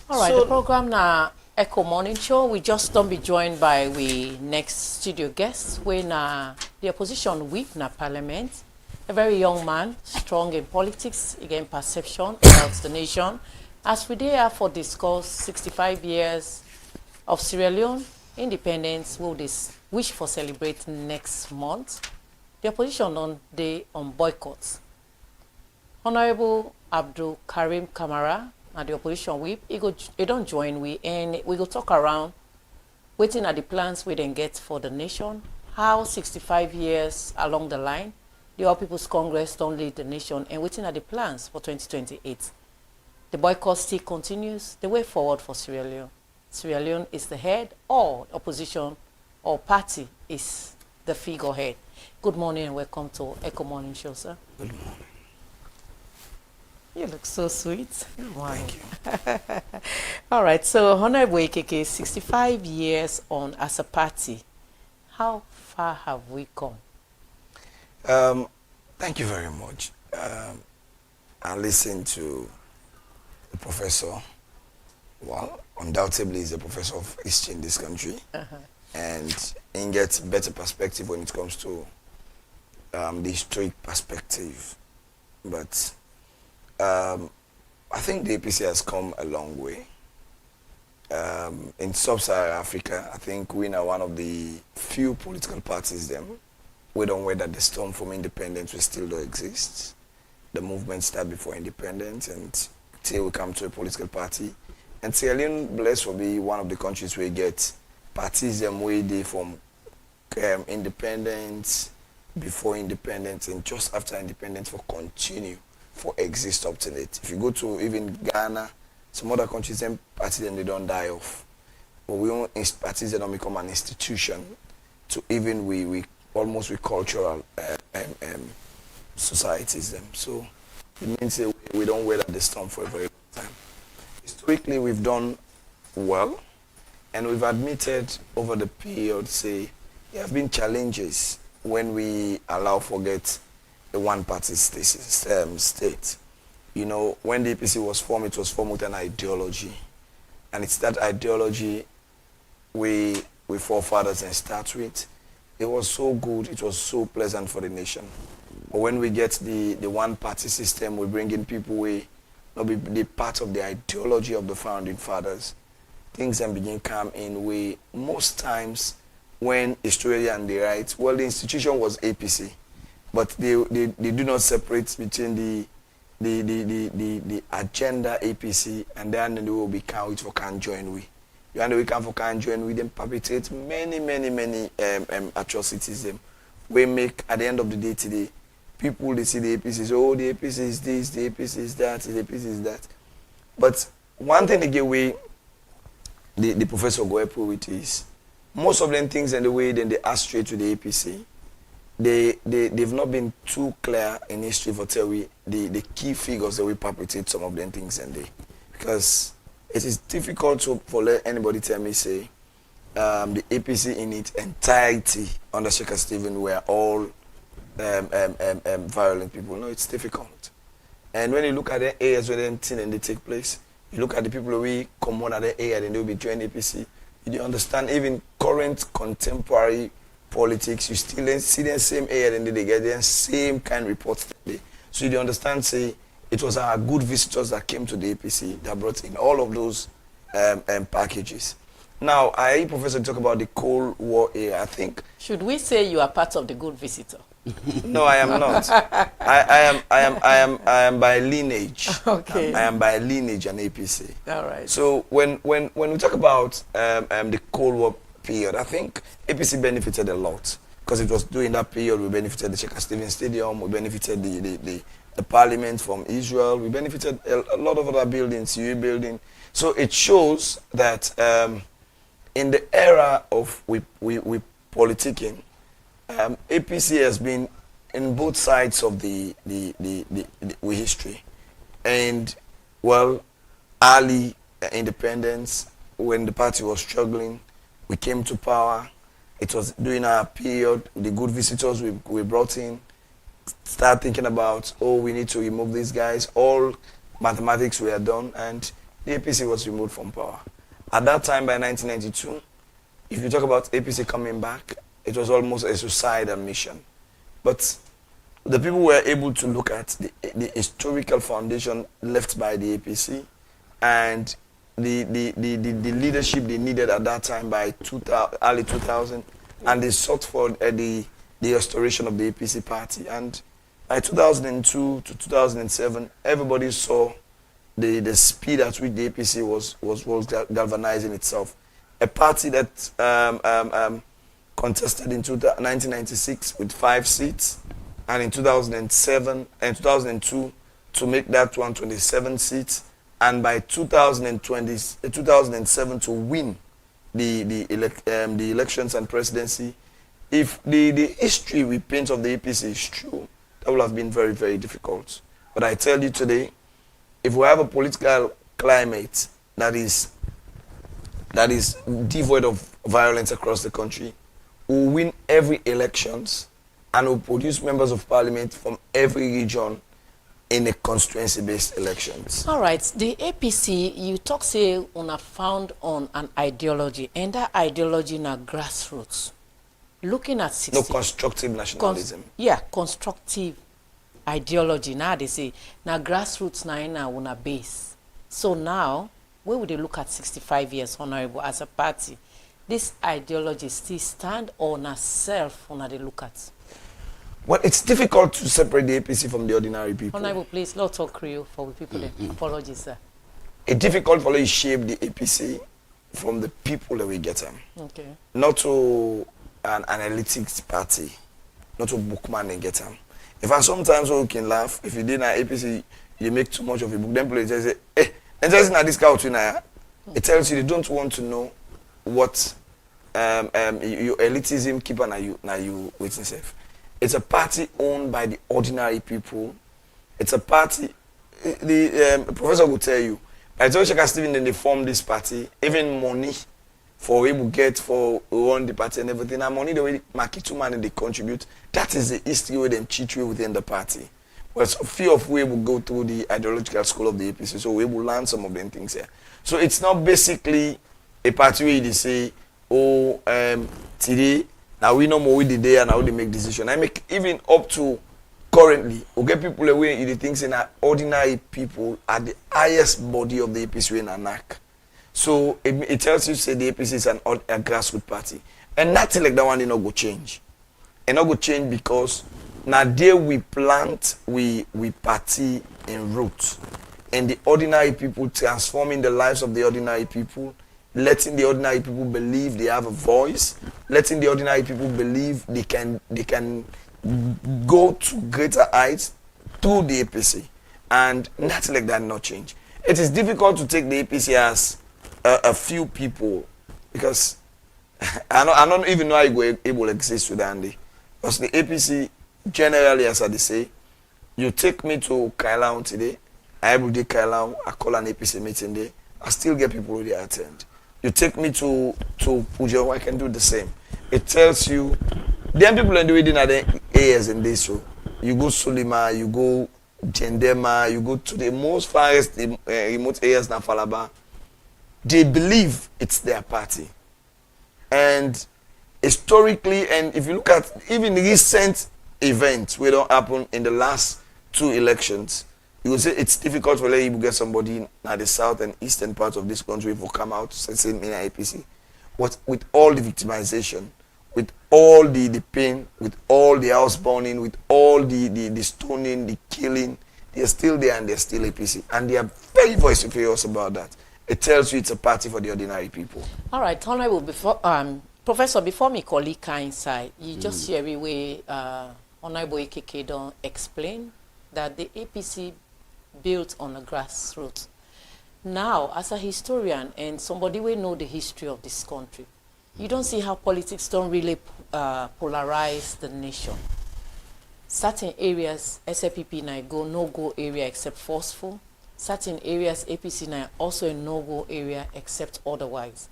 All right, so the program now Ecko Morning Show. We just don't be joined by we next studio guest when the opposition whip na parliament. A very young man, strong in politics, again perception about the nation. As we there for discuss 65 years of Sierra Leone, independence will this wish for celebrate next month. The opposition on day on boycotts. Honorable Abdul Karim Kamara and the opposition whip, he don't join we, and we go talk around waiting at the plans we then get for the nation, how 65 years along the line, the All People's Congress don't lead the nation, and waiting at the plans for 2028. The boycott still continues, the way forward for Sierra Leone. Sierra Leone is the head, or opposition or party is the figurehead. Good morning and welcome to Ecko Morning Show, sir. Good morning. You look so sweet. Good morning. Thank you. All right, so Honorable Ekeke, 65 years on as a party. How far have we come? Thank you very much. I listened to the professor. Well, undoubtedly he's a professor of history in this country. And he gets better perspective when it comes to the historic perspective. But I think the APC has come a long way. In sub-Saharan Africa, I think we are one of the few political parties then. We don't weather the storm from independence, we still don't exist. The movement started before independence and till we come to a political party. And Sierra Leone, blessed will be one of the countries where you get parties them way they from independence, before independence, and just after independence for continue, for exist up to date. If you go to even Ghana, some other countries, them parties them they don't die off. But we don't parties that don't become an institution to even we almost with cultural societies them. So it means that we don't weather the storm for a very long time. Historically, we've done well, and we've admitted over the period, say, there have been challenges when we allow forget the one-party state. You know, when the APC was formed, it was formed with an ideology. And it's that ideology we forefathers and start with. It was so good, it was so pleasant for the nation. But when we get the one-party system, we bring in people we not be the part of the ideology of the founding fathers. Things then begin come in way most times when Australia and the right, well, the institution was APC, but they do not separate between the agenda APC and then they will be count for can join we. You and we can for can join we then perpetrate many atrocities them. We make at the end of the day today, people they see the APC, so, oh, the APC is this, the APC is that, the APC is that. But one thing they get away, the professor go up with is most of them things and the way then they ask straight to the APC. They've not been too clear in history for tell we the key figures that we perpetrate some of them things and they, because it is difficult for let anybody tell me say the APC in its entirety under Sheikh Stephen were all violent people. No, it's difficult. And when you look at the areas where them things and they take place, you look at the people who come on at the area and they will be joining APC. You understand even current contemporary politics, you still see the same area and they get the same kind of reports today. So you understand, say, it was our good visitors that came to the APC that brought in all of those packages. Now, I hear Professor talk about the Cold War era. I think. Should we say you are part of the good visitor? No, I am not. I am by lineage. Okay. I am by lineage an APC. All right. So when we talk about the Cold War period, I think APC benefited a lot because it was during that period we benefited the Sheikh Stephen Stadium, we benefited the Parliament from Israel, we benefited a lot of other buildings, UE building. So it shows that in the era of we politicking, APC has been in both sides of the history, and well, early independence when the party was struggling, we came to power. It was during our period, the good visitors we brought in, start thinking about, oh, we need to remove these guys. All mathematics were done, and the APC was removed from power. At that time, by 1992, if you talk about APC coming back, it was almost a suicidal mission. But the people were able to look at the historical foundation left by the APC and the leadership they needed at that time by early 2000, and they sought for the restoration of the APC party. And by 2002 to 2007, everybody saw the speed at which the APC was galvanizing itself. A party that contested in 1996 with 5 seats, and in 2007 and 2002 to make that 127 seats, and by 2007 to win the elections and presidency. If the history we paint of the APC is true, that would have been very, very difficult. But I tell you today, if we have a political climate that is devoid of violence across the country, we'll win every elections and we'll produce members of parliament from every region in a constituency-based elections. All right, the APC, you talk say una found on an ideology, and that ideology na grassroots. Looking at 60, no constructive nationalism. Constructive ideology. Now they say na grassroots na una base. So now, where would they look at 65 years, Honorable, as a party? This ideology still stand or na self una they look at? Well, it's difficult to separate the APC from the ordinary people. Honorable, please, not talk Creole for the people. Apologies, sir. It's difficult for you to shape the APC from the people that we get them. Okay. Not to an analytics party, not to bookman and get them. In fact, sometimes we can laugh. If you did an APC, you make too much of a book. Then people just say, "Hey, and just not this couch now." It tells you they don't want to know what your elitism keep on you waiting safe. It's a party owned by the ordinary people. It's a party. The professor will tell you. I told Shaka Stephen then they formed this party. Even money for able get for run the party and everything. And money the way market to money they contribute. That is the history where them cheat you within the party. Well, so few of we will go through the ideological school of the APC, so we will learn some of them things here. So it's not basically a party where they say, oh, today. Now we know more with the day and how they make decision. I make even up to currently, we get people away in the things in our ordinary people are the highest body of the APC in ANAC. So it tells you say the APC is a grassroots party. And nothing like that one is not go change. And not go change because now there we plant, we party in roots. And the ordinary people transforming the lives of the ordinary people, letting the ordinary people believe they have a voice, letting the ordinary people believe they can go to greater heights through the APC. And nothing like that not change. It is difficult to take the APC as a few people because I don't even know how you go able to exist with Andy. Because the APC, generally, as I say, you take me to Kailaun today, I will do Kailaun, I call an APC meeting there, I still get people who attend. You take me to Pujo, I can do the same. It tells you, them people are doing it in the areas in this show. You go Sulima, you go Jendema, you go to the most farthest remote areas in Falaba. They believe it's their party. And historically, and if you look at even recent events which don't happen in the last 2 elections, you will say it's difficult for you to get somebody in the south and eastern part of this country to come out to say in APC. But with all the victimization, with all the pain, with all the house burning, with all the stoning, the killing, they're still there and they're still APC. And they are very vociferous about that. It tells you it's a party for the ordinary people. All right, Honorable, Professor, before me colleague inside, you just hear me way Honorable Ecko don't explain that the APC built on a grassroots. Now, as a historian and somebody will know the history of this country, you don't see how politics don't really polarize the nation. Certain areas, SLPP now no-go area except forceful. Certain areas, APC now also a no-go area except otherwise.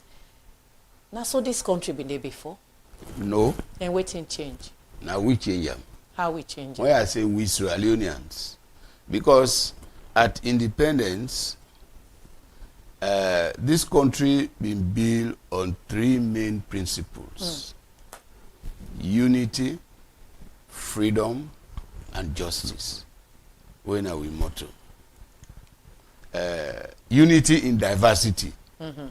Now, so this country been there before? No. And waiting change? Now we change them. How we change it? Why I say we Sierra Leoneans? Because at independence, this country been built on 3 main principles. Unity, freedom, and justice. When are we motto? unity in diversity.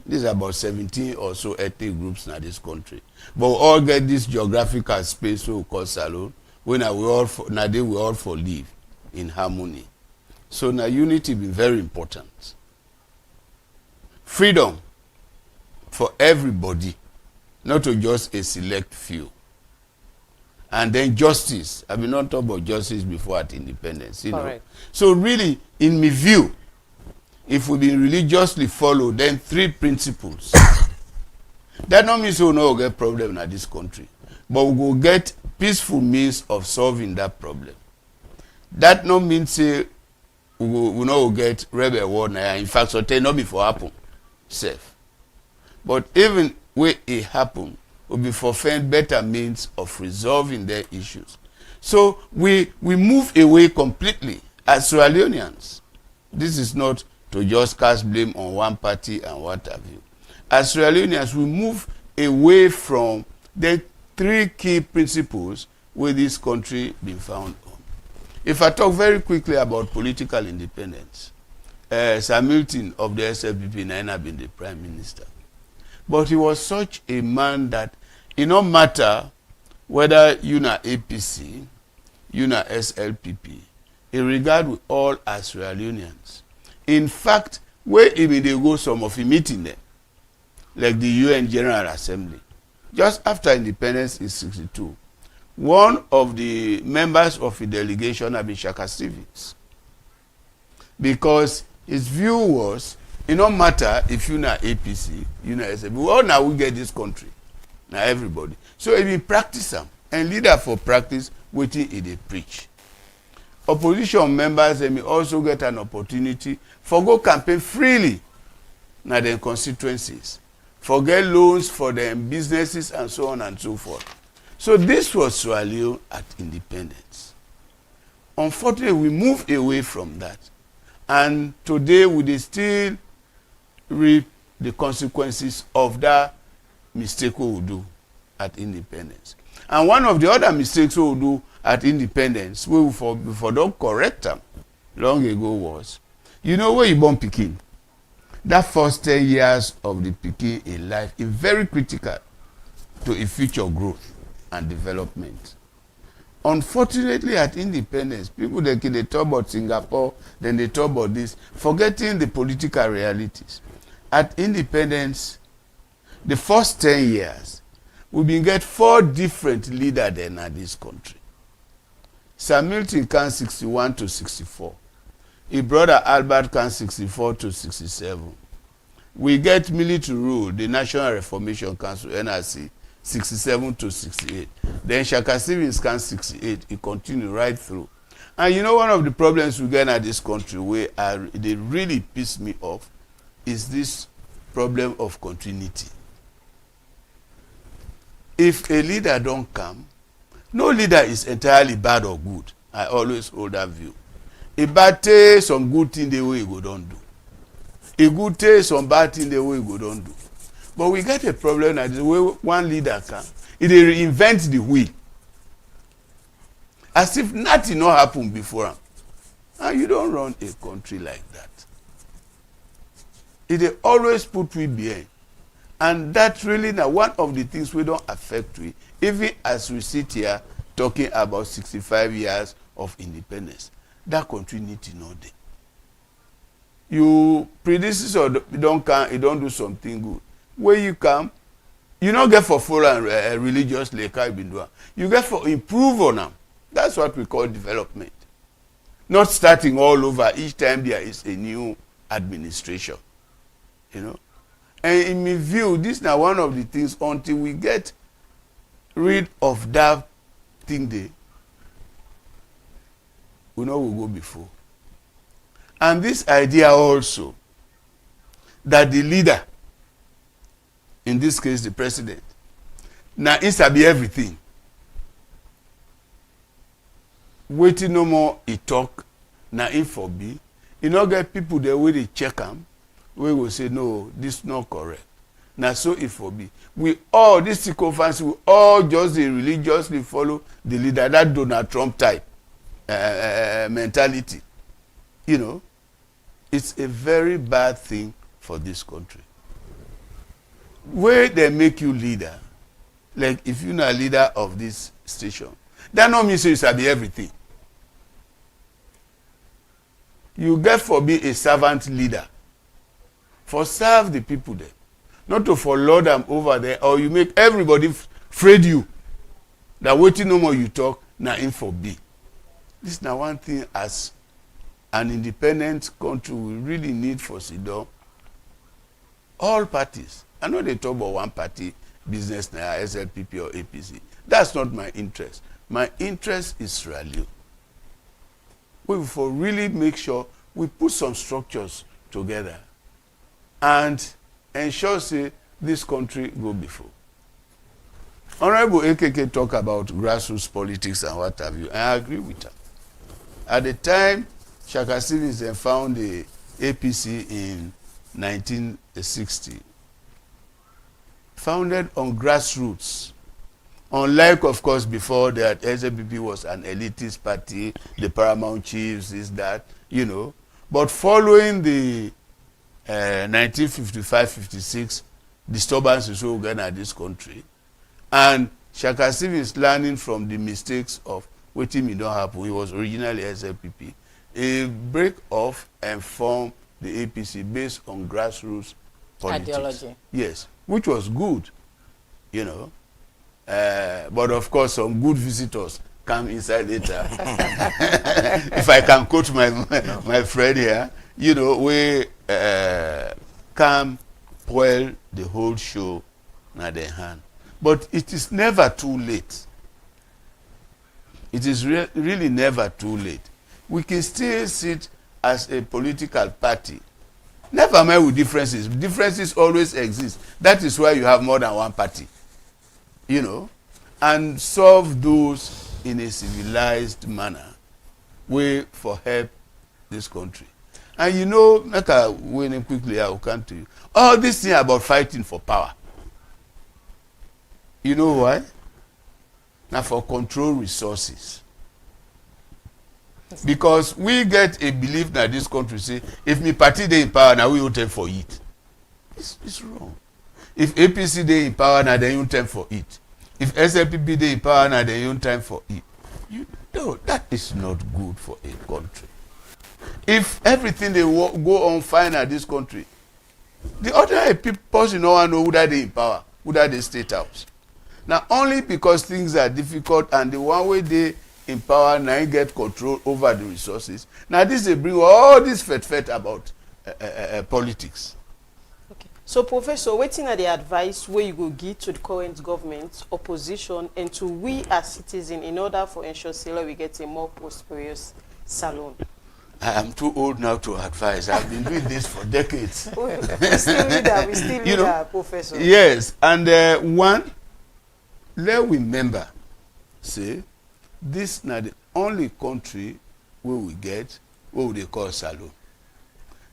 These are about 17 or so ethnic groups in this country. But we all get this geographical space we call Salon, when we all for live in harmony. So now unity be very important. Freedom for everybody, not to just a select few. And then justice. I mean, not talk about justice before at independence. You know? So really, in my view, if we be religiously followed, then 3 principles. That not means we will not get problem in this country, but we will get peaceful means of solving that problem. That not means say we will not get rebel war now. In fact, so not before happen, safe. But even when it happen, will be for find better means of resolving their issues. So we move away completely as Sierra Leoneans. This is not to just cast blame on one party and what have you. As Sierra Leoneans, we move away from the 3 key principles where this country been found on. If I talk very quickly about political independence, Sam Milton of the SFPP now been the Prime Minister. But he was such a man that it no matter whether you na APC, you na SLPP, in regard with all as Sierra Leoneans. In fact, where even they go some of the meeting there, like the UN General Assembly, just after independence in 1962, one of the members of the delegation have been Shaka Stevens. Because his view was, it no matter if you na APC, you na SLPP, we all now we get this country. Now everybody. So he been practice them. And leader for practice, waiting in the preach. Opposition members they may also get an opportunity for go campaign freely na their constituencies, for get loans for their businesses and so on and so forth. So this was Sierra Leone at independence. Unfortunately, we moved away from that. And today we still reap the consequences of that mistake we will do at independence. And one of the other mistakes we will do at independence, we for don't correct them long ago was, you know where you born Peking, that first 10 years of the Peking in life is very critical to a future growth and development. Unfortunately, at independence, people they talk about Singapore, then they talk about this, forgetting the political realities. At independence, the first 10 years, we been get 4 different leaders then at this country. Sam Milton can 61 to 64. His brother Albert can 64 to 67. We get military rule, the National Reformation Council, NRC, 67 to 68. Then Shaka Stevens can 68. He continue right through. And you know one of the problems we get at this country where they really piss me off is this problem of continuity. If a leader don't come, no leader is entirely bad or good. I always hold that view. A bad day, some good thing the way you go don't do. A good day, some bad thing the way you go don't do. But we get a problem that the way one leader can, it reinvent the wheel. As if nothing not happened before him. And you don't run a country like that. It always put we behind. And that's really now one of the things we don't affect we, even as we sit here talking about 65 years of independence. That continuity not there. You predecessor don't come, you don't do something good. Where you come, you don't get for full and religious like I've been doing. You get for improve on them. That's what we call development. Not starting all over each time there is a new administration. You know? And in my view, this is now one of the things until we get rid of that thing there, we know we'll go before. And this idea also that the leader, in this case the president, now it's to be everything. Waiting no more he talk, now in for be. You know get people there where they check them, we will say no, this is not correct. Now so it for be. We all this circumstance, we all just religiously follow the leader, that Donald Trump type mentality. You know. it's a very bad thing for this country. Where they make you leader, like if you're not leader of this station, that no mean say you sabi everything. You get for be a servant leader, for serve the people there, not to for lord them over there, or you make everybody afraid you. That waiting no more you talk, na in for be. This na one thing as an independent country we really need for Sidon. All parties. I know they talk about one party business now, SLPP or APC. That's not my interest. My interest is Sierra Leone. We will really make sure we put some structures together and ensure say this country go before. Honorable AKK talk about grassroots politics and what have you, and I agree with her. At the time, Shaka Stevens found the APC in 1960, founded on grassroots. Unlike, of course, before that, SLPP was an elitist party, the paramount chiefs, this, that, you know. But following the 1955-56 disturbances we got in this country, and Shaka Stevens learning from the mistakes of what him don't happen, he was originally SLPP, he break off and form the APC based on grassroots politics. Ideology. Yes, which was good, you know. But of course, some good visitors come inside later. If I can quote my friend here, you know, we come spoil the whole show na their hand. But it is never too late. It is really never too late. We can still sit as a political party. Never mind with differences. Differences always exist. That is why you have more than one party. You know, and solve those in a civilized manner way for help this country. And you know, like I went in quickly, I will come to you. All this thing about fighting for power. You know why? Now for control resources. Because we get a belief that this country say, if me party they in power, now we will take for it. It's wrong. If APC they in power, now they don't time for it. If SLPP they in power, now they don't time for it. You know, that is not good for a country. If everything they go on fine at this country, the other people you know who that they in power, who that they state house. Now only because things are difficult and the one way they in power now get control over the resources. Now this they bring all this fet about politics. Okay. So, Professor, waiting at the advice where you go give to the current government, opposition, and to we as citizens in order for ensure Sierra we get a more prosperous salon. I am too old now to advise. I've been doing this for decades. We still need that. We still need that, Professor. Yes, and one, let we remember, say, this not the only country where we get what they call salon.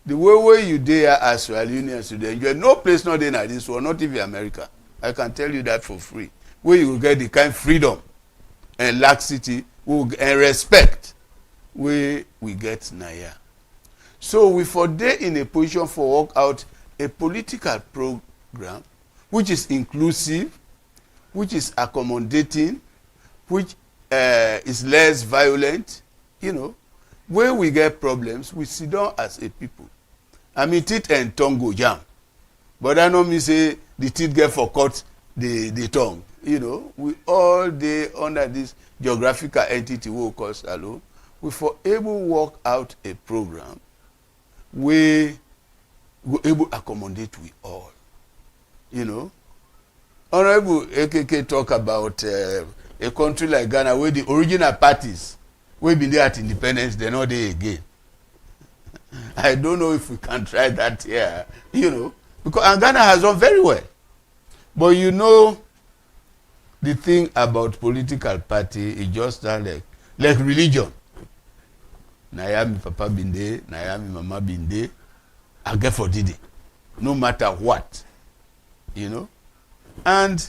The way you there as Sierra Leoneans, you enjoy no place not in this one, not even America. I can tell you that for free. Where you will get the kind of freedom and laxity and respect where we get Naya. So we for day in a position for work out a political program which is inclusive, which is accommodating, which is less violent, you know. Where we get problems, we sit down as a people. I mean, teeth and tongue go jam. But I know me say the teeth get for cut the tongue. You know, we all day under this geographical entity we call Salo. We for able work out a program we able accommodate we all. You know. Honorable AKK talk about a country like Ghana where the original parties we been there at independence, they're not there again. I don't know if we can try that here, you know, because Ghana has done very well. But you know, the thing about political party is just like religion. Nayami Papa been there, Nayami Mama been there, I get for Didi, no matter what, you know. And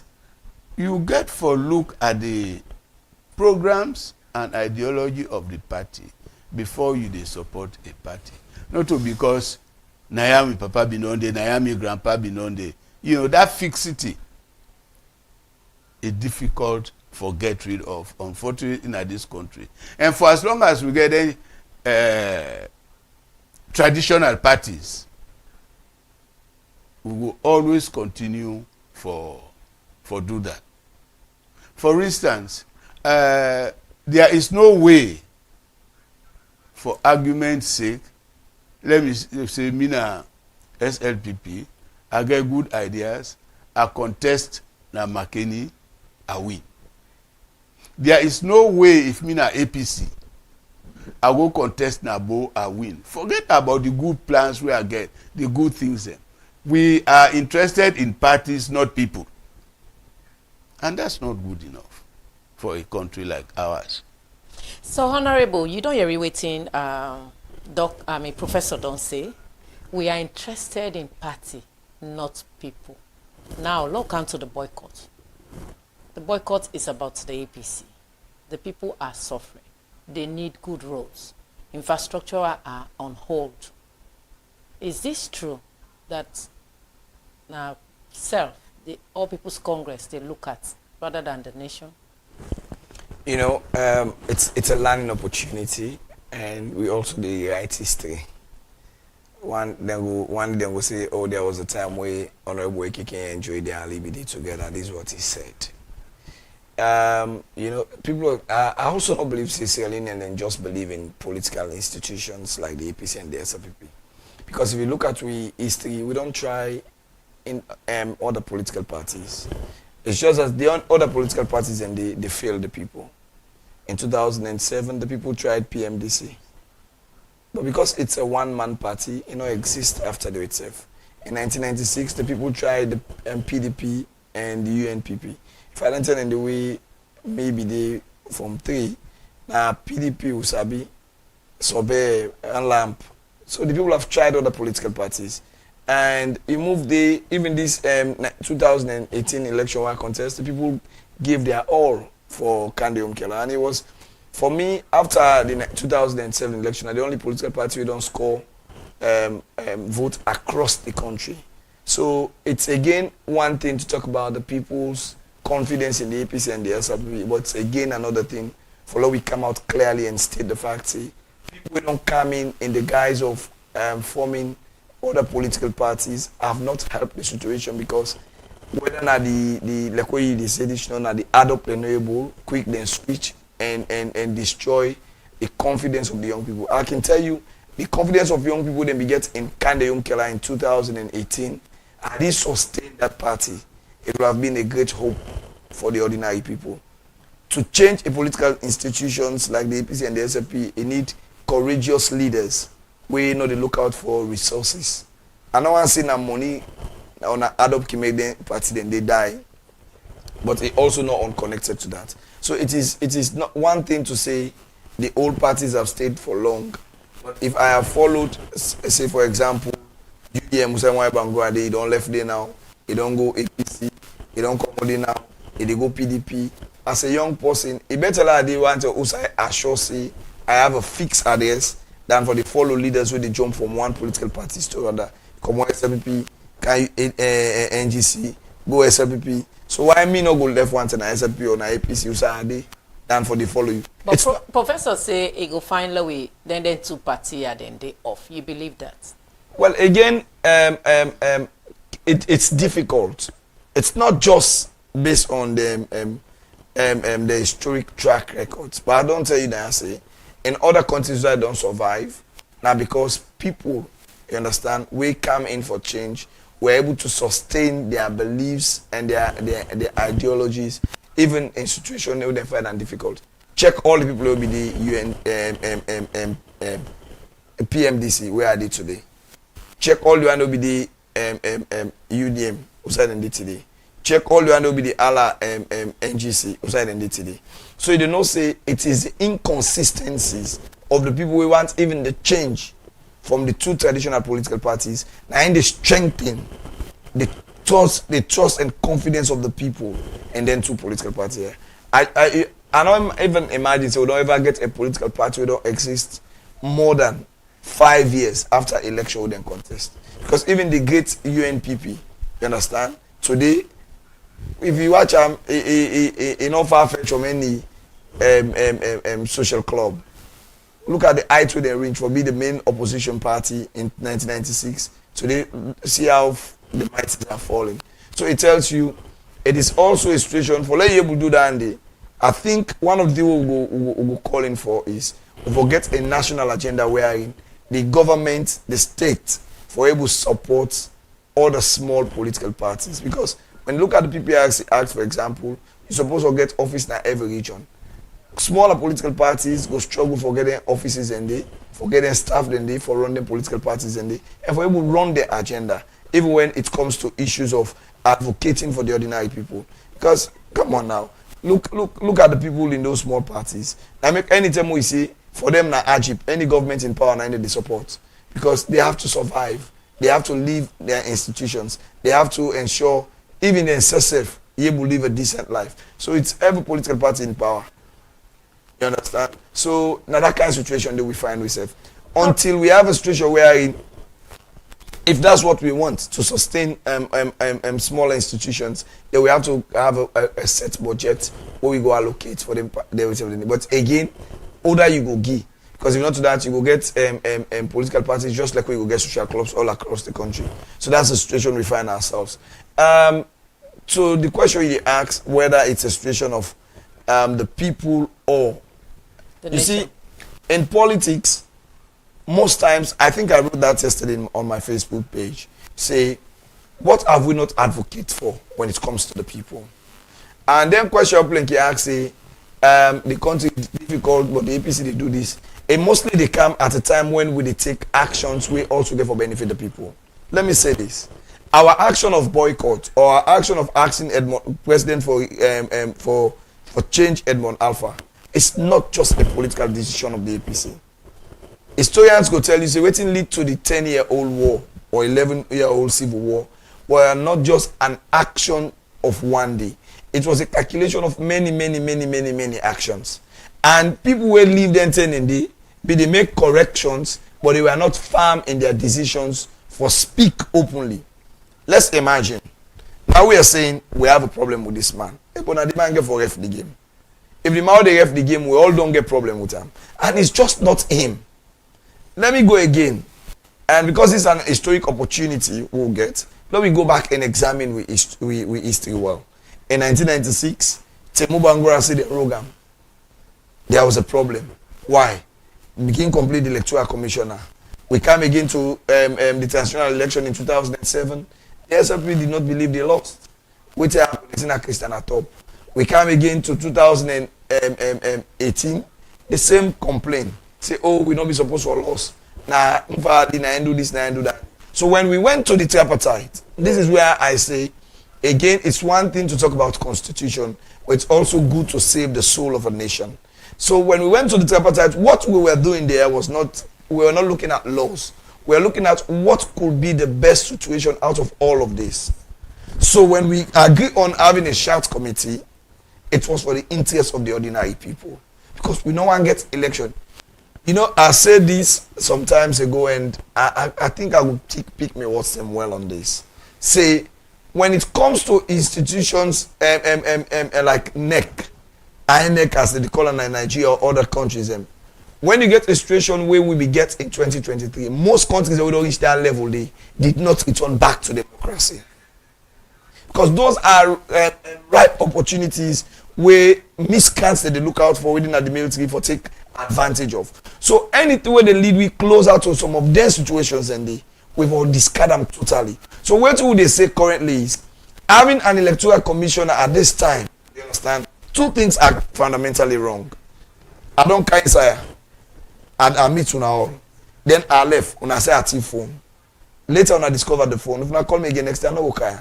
you get for look at the programs and ideology of the party. before you dey support a party. Not to because Naomi Papa been on there, Naomi Grandpa been on there. You know, that fixity is difficult for get rid of, unfortunately, in this country. And for as long as we get traditional parties, we will always continue for do that. For instance, there is no way, for argument's sake, let me say, Mina SLPP, I get good ideas, I contest na Makeni, I win. There is no way if Mina APC, I go contest na Bo, I win. Forget about the good plans we I get, the good things there. We are interested in parties, not people. And that's not good enough for a country like ours. So, Honorable, you don't hear waiting, Professor don't say, we are interested in party, not people. Now, look onto the boycott. The boycott is about the APC. The people are suffering. They need good roads. Infrastructure are on hold. Is this true that now the All People's Congress they look at rather than the nation? You know, it's a learning opportunity, and we also the write history. One day we'll say, oh, there was a time where Honorable Ecko can enjoy their liberty together. This is what he said. You know, people. I also don't believe sincerely and just believe in political institutions like the APC and the SLPP, because if you look at history, we don't try in other political parties. It's just that the other political parties and they failed the people. In 2007, the people tried PMDC. But because it's a one-man party, it don't exist after the itself. In 1996, the people tried the PDP and the UNPP. If I don't tell in the way, maybe they from three, now PDP, Usabi, Sobe, and Lamp. So the people have tried other political parties. And we moved even this 2018 election contest, the people gave their all for Kande Umkela. And it was, for me, after the 2007 election, the only political party we don't score vote across the country. So it's again one thing to talk about the people's confidence in the APC and the SLPP, but it's again another thing for we come out clearly and state the fact, say, people don't come in the guise of forming other political parties have not helped the situation, because whether or not the like what you said, it's not the adopt renewable, quick then switch and destroy the confidence of the young people. I can tell you, the confidence of young people then we get in Kande Umkela in 2018, and this sustained that party. It would have been a great hope for the ordinary people. To change a political institutions like the APC and the SLP, it need courageous leaders. We know they look out for resources. I don't want to see money on an adopt party, then they die. But it also not unconnected to that. So it is not one thing to say the old parties have stayed for long. But if I have followed, say for example, UDM Musaimwa Bangwa, they don't left there now, they don't go APC, they don't come there now, they go PDP. As a young person, it better like they want to also assure say I have a fixed address than for the follow leaders where they jump from one political party to another. Come on SLPP, NGC, go SLPP. So why me not go left one to an SLP or an APC you than for the follow you? But Professor say it go find a way, then two party are then they off. You believe that? Well, again, it's difficult. It's not just based on the historic track records. But I don't tell you that I say in other countries that don't survive now because people, you understand, we come in for change. We're able to sustain their beliefs and their ideologies, even in situations where they find them difficult. Check all the people who will be the PMDC, where are they today? Check all the one who will be the UDM, who are they today? Check all the one who will be the ALA NGC, who are they today? So you do not say it is the inconsistencies of the people who want even the change from the two traditional political parties, and they strengthen the trust and confidence of the people, and then two political parties. I don't even imagine, so we don't ever get a political party, we don't exist more than 5 years after election would then contest. Because even the great UNPP, you understand, today, if you watch not far fetched from any social club, look at the height where they reach for being the main opposition party in 1996. Today, see how the mighties are falling. So it tells you it is also a situation for let you able to do that. And I think one of the we're calling for is we forget a national agenda wherein the government, the state, for able to support all the small political parties. Because when you look at the PPRC Act, for example, you're supposed to get office in every region. Smaller political parties go struggle for getting offices and they, for getting staff and they, for running political parties and they, and for able to run their agenda, even when it comes to issues of advocating for the ordinary people. Because, come on now, look at the people in those small parties. I mean, anytime we see, for them, na Ajib, any government in power, they support. Because they have to survive. They have to leave their institutions. They have to ensure, even themselves, you will live a decent life. So it's every political party in power. You understand? So now that kind of situation that we find ourselves. Until we have a situation where, if that's what we want to sustain smaller institutions, then we have to have a set budget where we go allocate for them. But again, older you go give. Because if not to that, you go get political parties just like we go get social clubs all across the country. So that's the situation we find ourselves. So the question you ask whether it's a situation of the people or you see, in politics, most times, I think I wrote that yesterday on my Facebook page, say, what have we not advocate for when it comes to the people? And then question Plenky asks, say, the country is difficult, but the APC, they do this. And mostly they come at a time when we they take actions we also get for benefit the people. Let me say this. Our action of boycott or our action of asking Edmond, President for change Edmond Alpha, it's not just a political decision of the APC. Historians go tell you, say, waiting lead to the 10-year-old war or 11-year-old civil war were not just an action of one day. It was a calculation of many actions. And people will leave them 10 in day, but they make corrections, but they were not firm in their decisions for speak openly. Let's imagine. Now we are saying we have a problem with this man. But now the man get for ref the game. If the man they ref the game, we all don't get problem with him. And it's just not him. Let me go again. And because it's an historic opportunity we'll get, let me go back and examine we history well. In 1996, Temu Bangura said the program. There was a problem. Why? We became complete electoral commissioner. We came again to the transitional election in 2007. The SLP did not believe they lost. We tell Christian at top. We came again to 2018. The same complaint. Say, oh, we don't be supposed to lose. Nah, I do this, I do that. So when we went to the tripartite, this is where I say, again, it's one thing to talk about constitution, but it's also good to save the soul of a nation. So when we went to the tripartite, what we were doing there was not, we were not looking at laws. We were looking at what could be the best situation out of all of this. So when we agree on having a shout committee, it was for the interest of the ordinary people. Because we no one gets election. You know, I said this some times ago, and I think I would pick me what's them well on this. Say, when it comes to institutions like NEC, INEC as they call it in Nigeria or other countries, when you get a situation where we get in 2023, most countries that would reach that level, they did not return back to democracy. Because those are ripe opportunities where miscants that they look out for within the military for take advantage of. So anything where they lead, we close out to some of their situations and we've all discard them totally. So what would they say currently is having an electoral commissioner at this time, you understand, two things are fundamentally wrong. I don't care inside. I meet you all. Then I left when I say I take phone. Later on I discovered the phone. If I call me again next time, I no okay.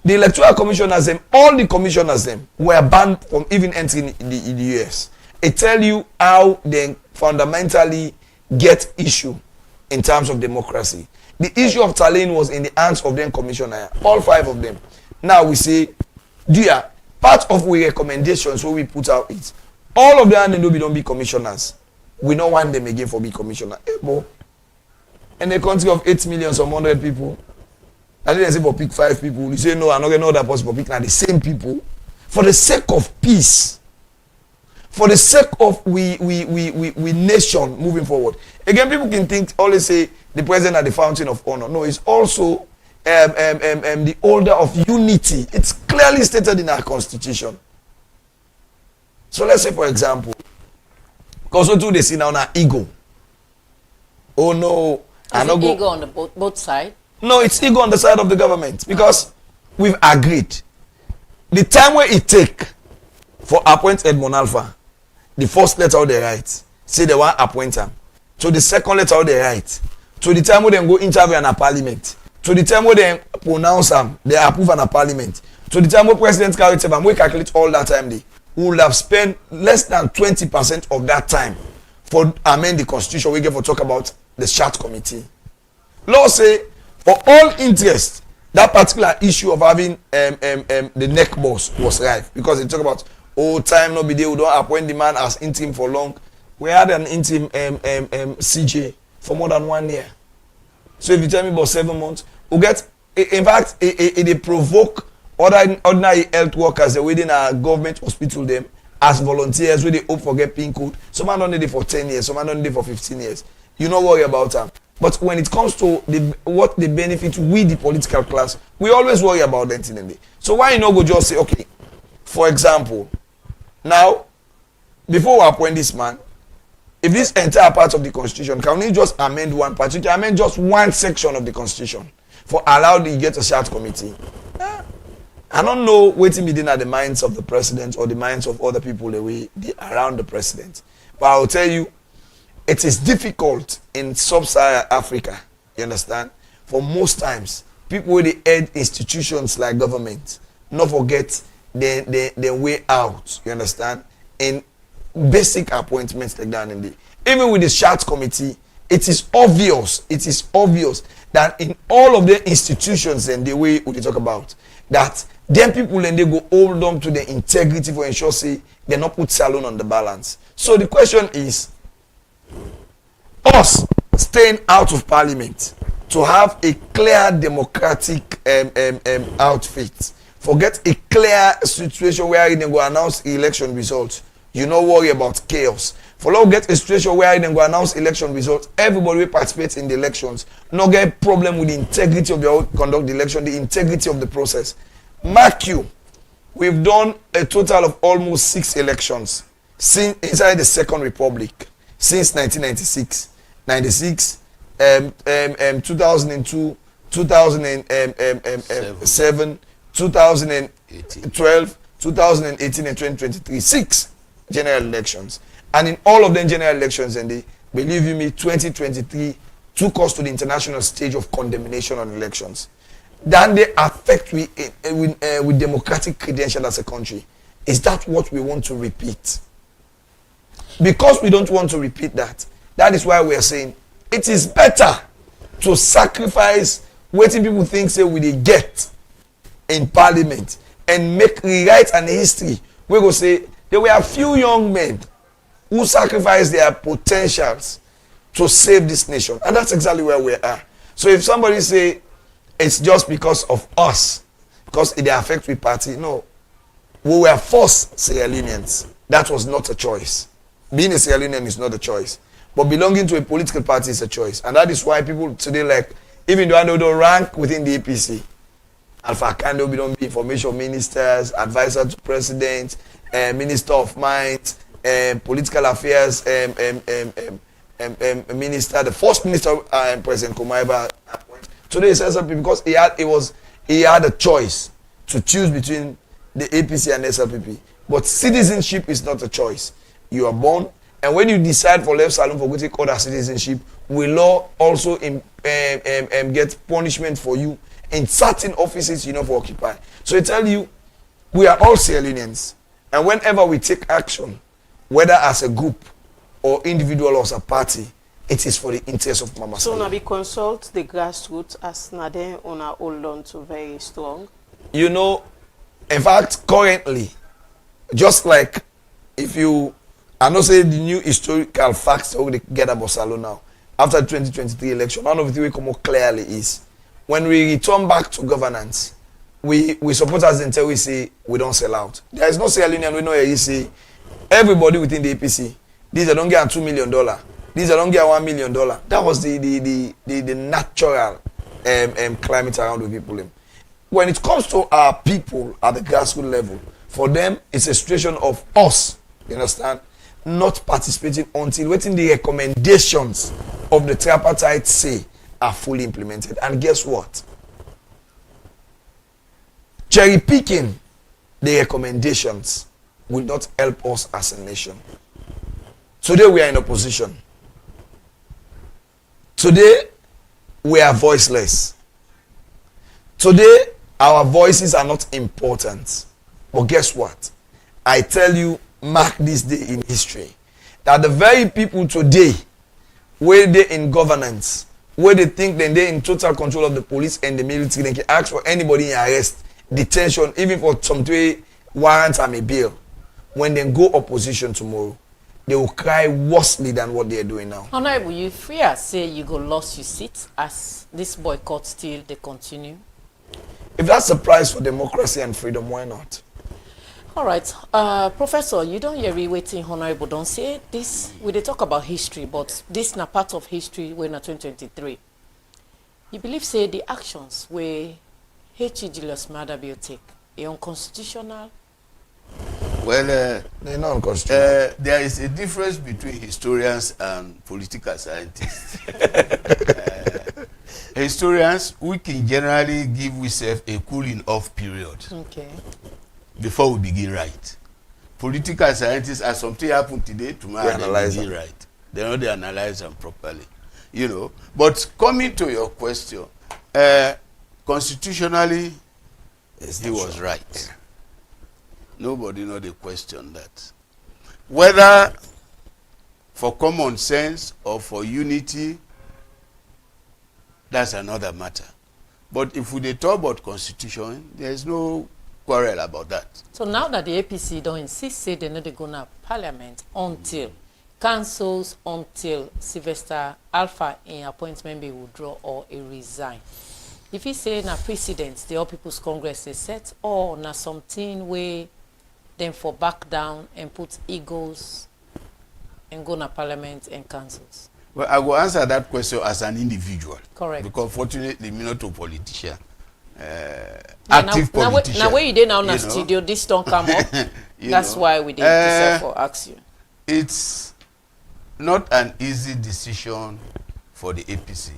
The electoral commissioners, all the commissioners, were banned from even entering the US. It tell you how they fundamentally get issue in terms of democracy. The issue of Tallinn was in the hands of them commissioner, all 5 of them. Now we say, dear, part of our recommendations where we put out it, all of them don't be commissioners. We don't want them again for big commissioner. In a country of 8 million, some 100 people, I didn't say for pick 5 people. You say, no, I'm not going to know that person for pick now the same people. For the sake of peace, for the sake of we nation moving forward. Again, people can think, always say, the president are the fountain of honor. No, it's also the holder of unity. It's clearly stated in our constitution. So let's say, for example, because what do they see now ego? Oh no, I not go ego on the both sides. No, it's ego on the side of the government because we've agreed. The time where it take for appoint Edmond Alpha, the first letter they write, say they want appoint him. So the second letter they write, to the time where they go interview in a parliament, to the time where they pronounce them, they approve in a parliament, to the time where president carry them, we calculate all that time they will have spent less than 20% of that time for amend the constitution. We get for talk about the chart committee. Law say for all interest that particular issue of having the neck boss was right because they talk about time no be there, we don't appoint the man as interim for long. We had an interim CJ for more than 1 year. So if you tell me about 7 months, we get in fact it provoke ordinary health workers they within a government hospital them as volunteers where they hope for get pin code. Some man don't need it for 10 years, some man don't need it for 15 years. You don't worry about them. But when it comes to what the benefit we the political class, we always worry about that in the day. So why you not go just say, okay, for example, now before we appoint this man, if this entire part of the constitution, can we just amend one part? You can amend just one section of the constitution for allow the get a chart committee. I don't know waiting within at the minds of the president or the minds of other people around the president. But I'll tell you, it is difficult in sub-Saharan Africa, you understand? For most times, people with the head institutions like government, not forget their way out, you understand? In basic appointments like that. Even with the chart committee, it is obvious that in all of the institutions and the way we talk about, that then people and they go hold on to the integrity for ensure say they not put salon on the balance. So the question is, us staying out of parliament to have a clear democratic outfit, forget a clear situation where they go announce election results. You not worry about chaos. For now, get a situation where they go announce election results. Everybody will participate in the elections. Not get problem with the integrity of the conduct the election, the integrity of the process. Mark you, we've done a total of almost 6 elections since inside the Second Republic since 1996, 96, 2002, 2007, 2012, 2018, and 2023. 6 general elections. And in all of them general elections, and they believe you me, 2023 took us to the international stage of condemnation on elections. Then they affect with democratic credential as a country. Is that what we want to repeat? Because we don't want to repeat that, that is why we are saying it is better to sacrifice what people think say we get in parliament and rewrite an history. We go say there were a few young men who sacrificed their potentials to save this nation, and that's exactly where we are. So if somebody say it's just because of us, because it affects the party, no, we were forced Sierra Leoneans. That was not a choice. Being a Sierra Leonean is not a choice, but belonging to a political party is a choice, and that is why people today, like, even though I know don't rank within the APC, Alpha Kando, we don't be information ministers, advisor to president, minister of mines, political affairs minister, the first minister, President Komaiba. Today is SLP because he had a choice to choose between the APC and SLPP. But citizenship is not a choice. You are born, and when you decide for left salon for go take other citizenship, will law also get punishment for you in certain offices you know for occupy. So I tell you, we are all Sierra Leoneans, and whenever we take action, whether as a group or individual or as a party, it is for the interest of Mama. So now we consult the grassroots as Nade on our hold on to very strong. You know, in fact, currently, just like if you I know say the new historical facts that we get about Salon now. After the 2023 election, one of the things we come out clearly is when we return back to governance, we supporters until we say we don't sell out. There is no sale union. We know you see everybody within the APC. These are don't get $2 million. These are don't get $1 million. That was the natural climate around the people. When it comes to our people at the grassroots level, for them it's a situation of us, you understand, not participating until waiting the recommendations of the tripartite say are fully implemented. And guess what? Cherry picking the recommendations will not help us as a nation. Today we are in opposition. Today we are voiceless. Today our voices are not important. But guess what? I tell you, mark this day in history, that the very people today where they in governance, where they think that they're in total control of the police and the military, they can ask for anybody in arrest, detention, even for some warrants and a bail. When they go opposition tomorrow, they will cry worsely than what they are doing now. Honorable, you fear say you go lost your seat as this boycott still they continue? If that's a price for democracy and freedom, why not? All right, Professor, you don't hear me waiting, Honorable, don't say this. We dey talk about history, but this na part of history when na 2023. You believe say the actions where H.E. Julius Maada Bio take are unconstitutional? Well, they're not unconstitutional. there is a difference between historians and political scientists. Historians, we can generally give ourselves a cooling off period. Okay. Before we begin right. Political scientists, as something happened today, tomorrow they begin right. They know they analyze them properly. You know. But coming to your question, constitutionally, he was right. Nobody know the question that. Whether for common sense or for unity, that's another matter. But if we talk about constitution, there is no quarrel about that. So now that the APC don't insist, say they're not going to parliament until councils, until Sylvester Alpha in appointment be withdraw or a resign. If he say na precedent, the All People's Congress is set, or na something where then for back down and put egos and go na parliament and councils. Well, I will answer that question as an individual. Correct. Because fortunately, I'm not a politician. Active politician. Now where you did now in the studio, this don't come up. That's why we did decide for ask you. It's not an easy decision for the APC.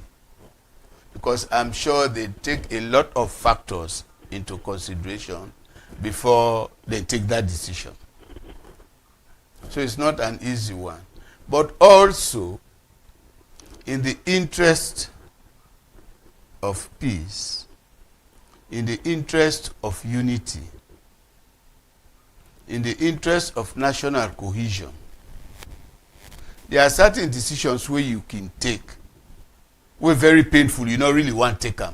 Because I'm sure they take a lot of factors into consideration before they take that decision. So it's not an easy one. But also, in the interest of peace, in the interest of unity, in the interest of national cohesion, there are certain decisions where you can take were very painful, you don't really want to take them.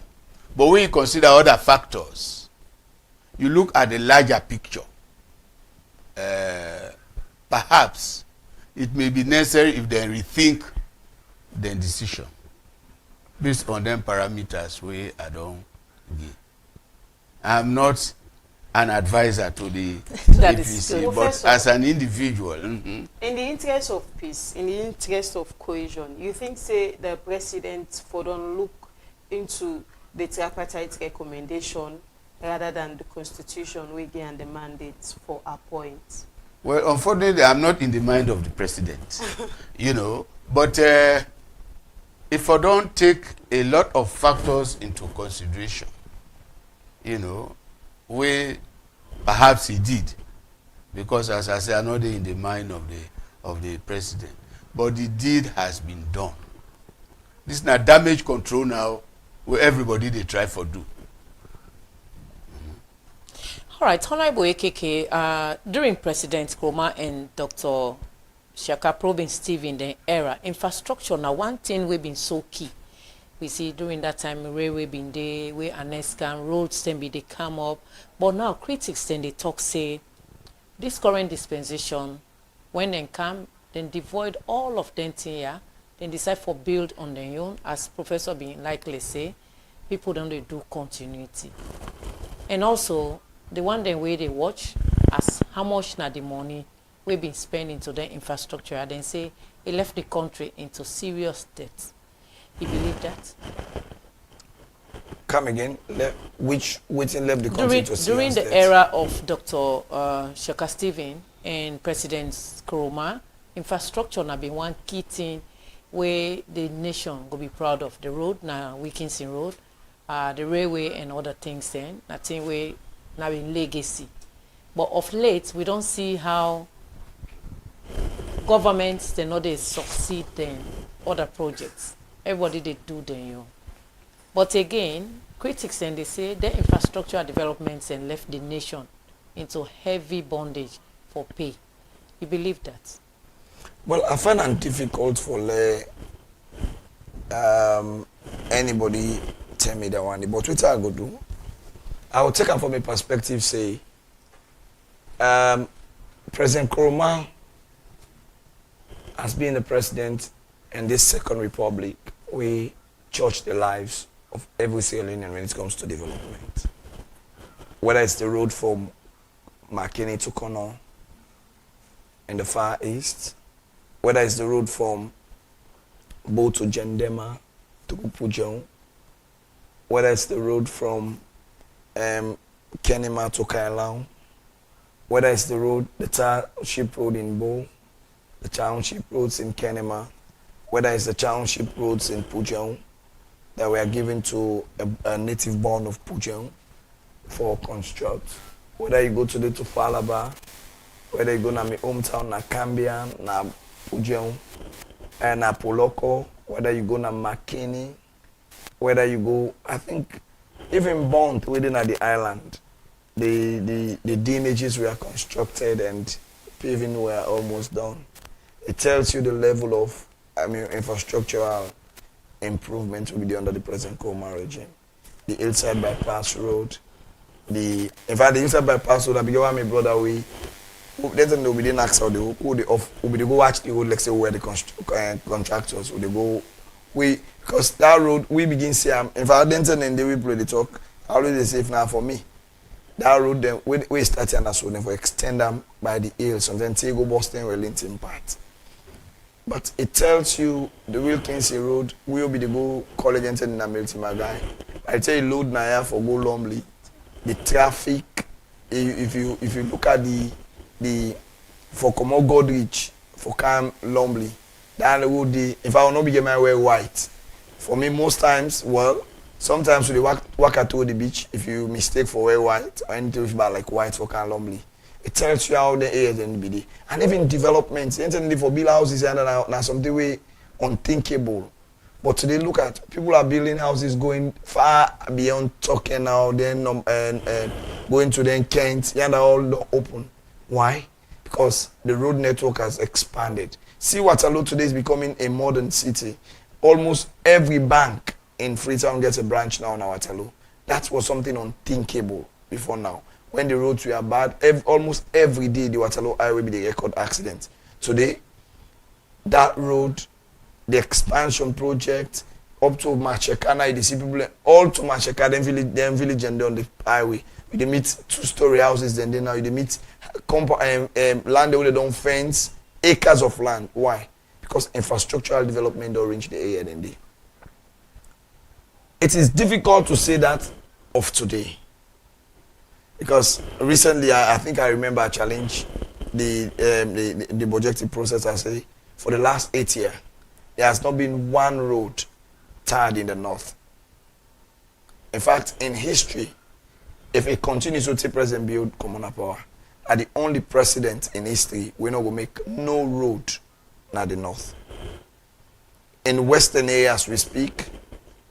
But when you consider other factors, you look at the larger picture. Perhaps it may be necessary if they rethink the decision based on them parameters where I don't give. I'm not an advisor to the APC, but as an individual. In the interest of peace, in the interest of cohesion, you think, say, the president for don't look into the tripartite recommendation rather than the constitution we give and the mandates for appoint? Well, unfortunately, I'm not in the mind of the president, you know. But if I don't take a lot of factors into consideration, you know, where perhaps he did, because as I say, I'm not in the mind of the president, but the deed has been done. This is not damage control now, where everybody they try for do. All right, Honorable AKK, during President Kroma and Dr. Shaka Probin Stephen the era, infrastructure now one thing we've been so key. We see during that time railway been there, where Anescan roads then be they come up. But now critics then they talk say this current dispensation When they come, then devoid all of them thing here, then decide for build on their own. As Professor being likely say, people don't they do continuity. And also, the one then way they watch as how much na the money we've been spending to the infrastructure, and then say it left the country into serious debt. You believe that? Come again. Which left the country to during the era of Dr. Shaka Stephen and President Nkrumah, infrastructure na been one key thing where the nation will be proud of. The road na Wilkinson Road, the railway and other things. Then I think we now in legacy. But of late, we don't see how governments they know they succeed in other projects. Everybody they do their own. But again, critics then they say the infrastructure developments and left the nation into heavy bondage for pay. You believe that? Well, I find it difficult for anybody tell me that one. But what I go do, I will take it from a perspective, say, President Nkrumah has been the president in this Second Republic. We touch the lives of every Sierra Leonean when it comes to development. Whether it's the road from Makeni to Kono in the Far East, whether it's the road from Bo to Jendema to Pujong, whether it's the road from Kenema to Kailau, whether it's the road, the township road in Bo, the township roads in Kenema, whether it's the township roads in Pujong that were given to a native born of Pujong for construct, whether you go to the Tufalaba, whether you go to my hometown, na Cambia, na Pujong, and na Poloko, whether you go to Makini, whether you go, I think, even Bond within the island, the drainages were constructed and paving were almost done. It tells you the level of, infrastructural improvement will be under the present Nkrumah regime. The hillside bypass road, in fact, the hillside bypass road, I began with my brother, we didn't ask how they go watch the road, like say where the contractors would they go. Because that road, we begin say, in fact, Denton and we play the talk, I always say now for me. That road, then we start and so then for extend them by the hills and then take go Boston Wellington part. But it tells you the Wilkinson Road will be the go college entered in America, my guy. I tell you load Naya for go Lumley. The traffic, if you look at the for Komo Godrich, for Cam Lumley, that road if I will not be my way white. For me most times, well, sometimes we walk out to the beach if you mistake for wear white or anything about like white for Cam Lumley. It tells you how the air then be. And even developments, internally for build houses and now something way unthinkable. But today look at people are building houses going far beyond talking now, then going to then Kent, and all open. Why? Because the road network has expanded. See Waterloo today is becoming a modern city. Almost every bank in Freetown gets a branch now in Waterloo. That was something unthinkable before now. When the roads were bad, almost every day the Waterloo Highway be the record accident. Today, that road, the expansion project, up to Machekana, you see people all to Macheka, then village and on the highway. You meet two-story houses, then now you meet land where they don't fence, acres of land. Why? Because infrastructural development don't reach the area then they. It is difficult to say that of today. Because recently, I think I remember a challenge the budgeting process. I say for the last 8 years, there has not been one road tarred in the north. In fact, in history, if it continues to take President build communal power, are the only president in history we're not going to make no road in the north. In western areas we speak,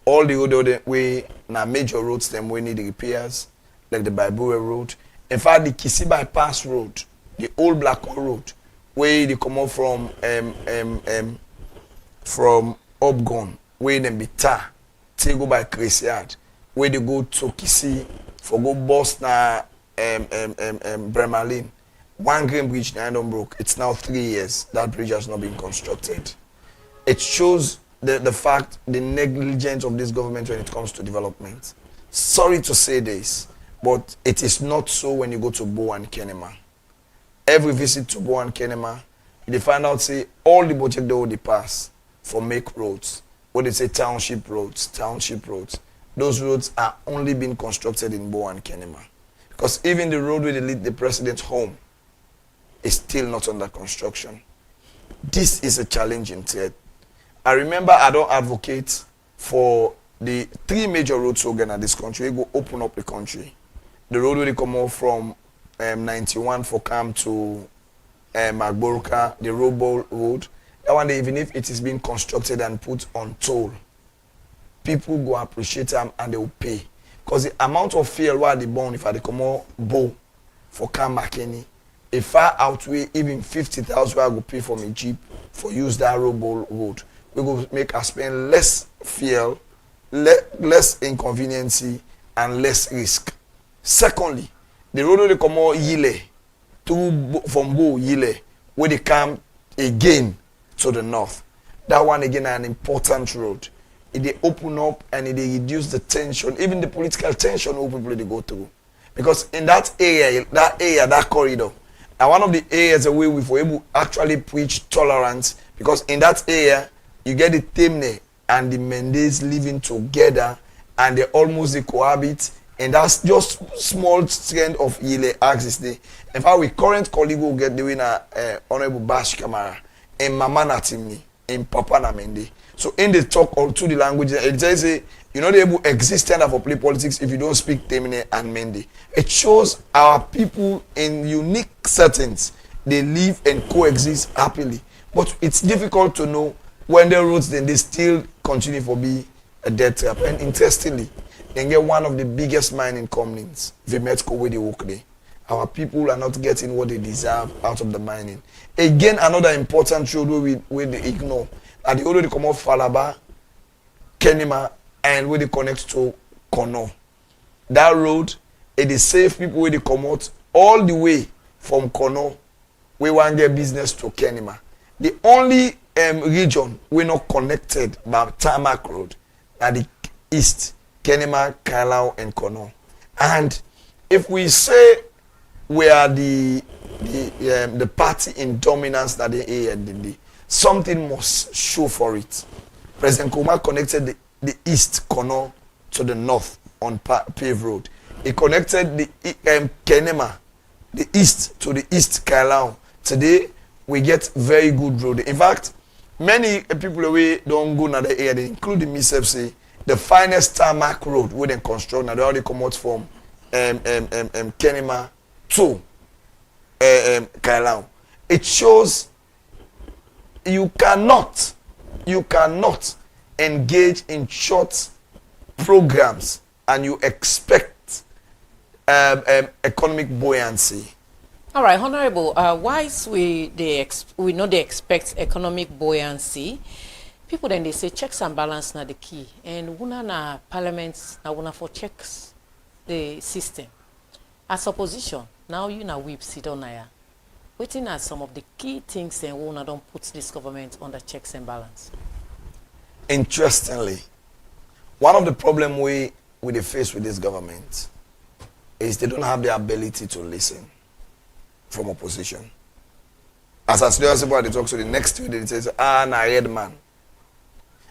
all the other way now major roads them we need repairs. Like the Baibue Road. In fact, the Kisi Bypass Road, the old Blackwell Road, where they come up from Obgon, where they be tar, take go by Cresiard, where they go to Kisi for go bus na Bremerlin. One green bridge, the Iron broke. It's now 3 years. That bridge has not been constructed. It shows the fact, the negligence of this government when it comes to development. Sorry to say this, but it is not so when you go to Bo and Kenema. Every visit to Bo and Kenema, they find out, say, all the budget they will pass for make roads. What they say, township roads. Those roads are only being constructed in Bo and Kenema. Because even the road where they lead the president's home is still not under construction. This is a challenging threat. I remember I don't advocate for the 3 major roads again in this country. We go open up the country. The road where they come out from 91 for Cam to Magboruka, the Robo Road. That one, even if it is being constructed and put on toll, people go appreciate them and they will pay. Because the amount of fuel while they burn, if I come out Bo for Cam McKinney, it far outweigh even 50,000 I go pay for my Jeep for use that Robo Road. We go make us spend less fuel, less inconvenience, and less risk. Secondly, the road where they come out Yile, from Bo Yile, where they come again to the north. That one again an important road. They open up and they reduce the tension, even the political tension who people they go through. Because in that area, that corridor, and one of the areas where we were able to actually preach tolerance, because in that area, you get the Temne and the Mendes living together, and they almost they cohabit, and that's just small strand of Yile axis there. In fact, we current colleague will get doing Honorable Bash Kamara, and Mama Natimni, and Papa Namende. So in the talk or to the language, it says you're not able to exist stand for play politics if you don't speak Temne and Mende. It shows our people in unique settings, they live and coexist happily. But it's difficult to know when the roads then they still continue to be a death trap. And interestingly, they get one of the biggest mining companies, Vimetco, where they work there. Our people are not getting what they deserve out of the mining. Again, another important road where they ignore. And the road they come off Falaba, Kenema, and where they connect to Kono. That road, it is safe people where they come out all the way from Kono, we want to get business to Kenema. The only region we're not connected by tarmac road are the east, Kenema, Kalau, and Kono. And if we say we are the party in dominance that they ANDD, something must show for it. President Kuma connected the east Kono to the north on paved road. He connected the Kenema, the east to the east Kalau. Today we get very good road. In fact, many people away don't go na the area. They include myself say the finest tarmac road where they construct. Now they already come out from Kenema to Kailau. It shows you cannot engage in short programs and you expect economic buoyancy. All right, Honorable, whilst we know they expect economic buoyancy, people then they say checks and balance na the key. And una na parliament na una for checks the system. As opposition, now you na whip sit on there. Waiting are some of the key things and una don't put this government under checks and balance. Interestingly, one of the problems we face with this government is they don't have the ability to listen from opposition. As I said about the talk, so the next week they say, na red man.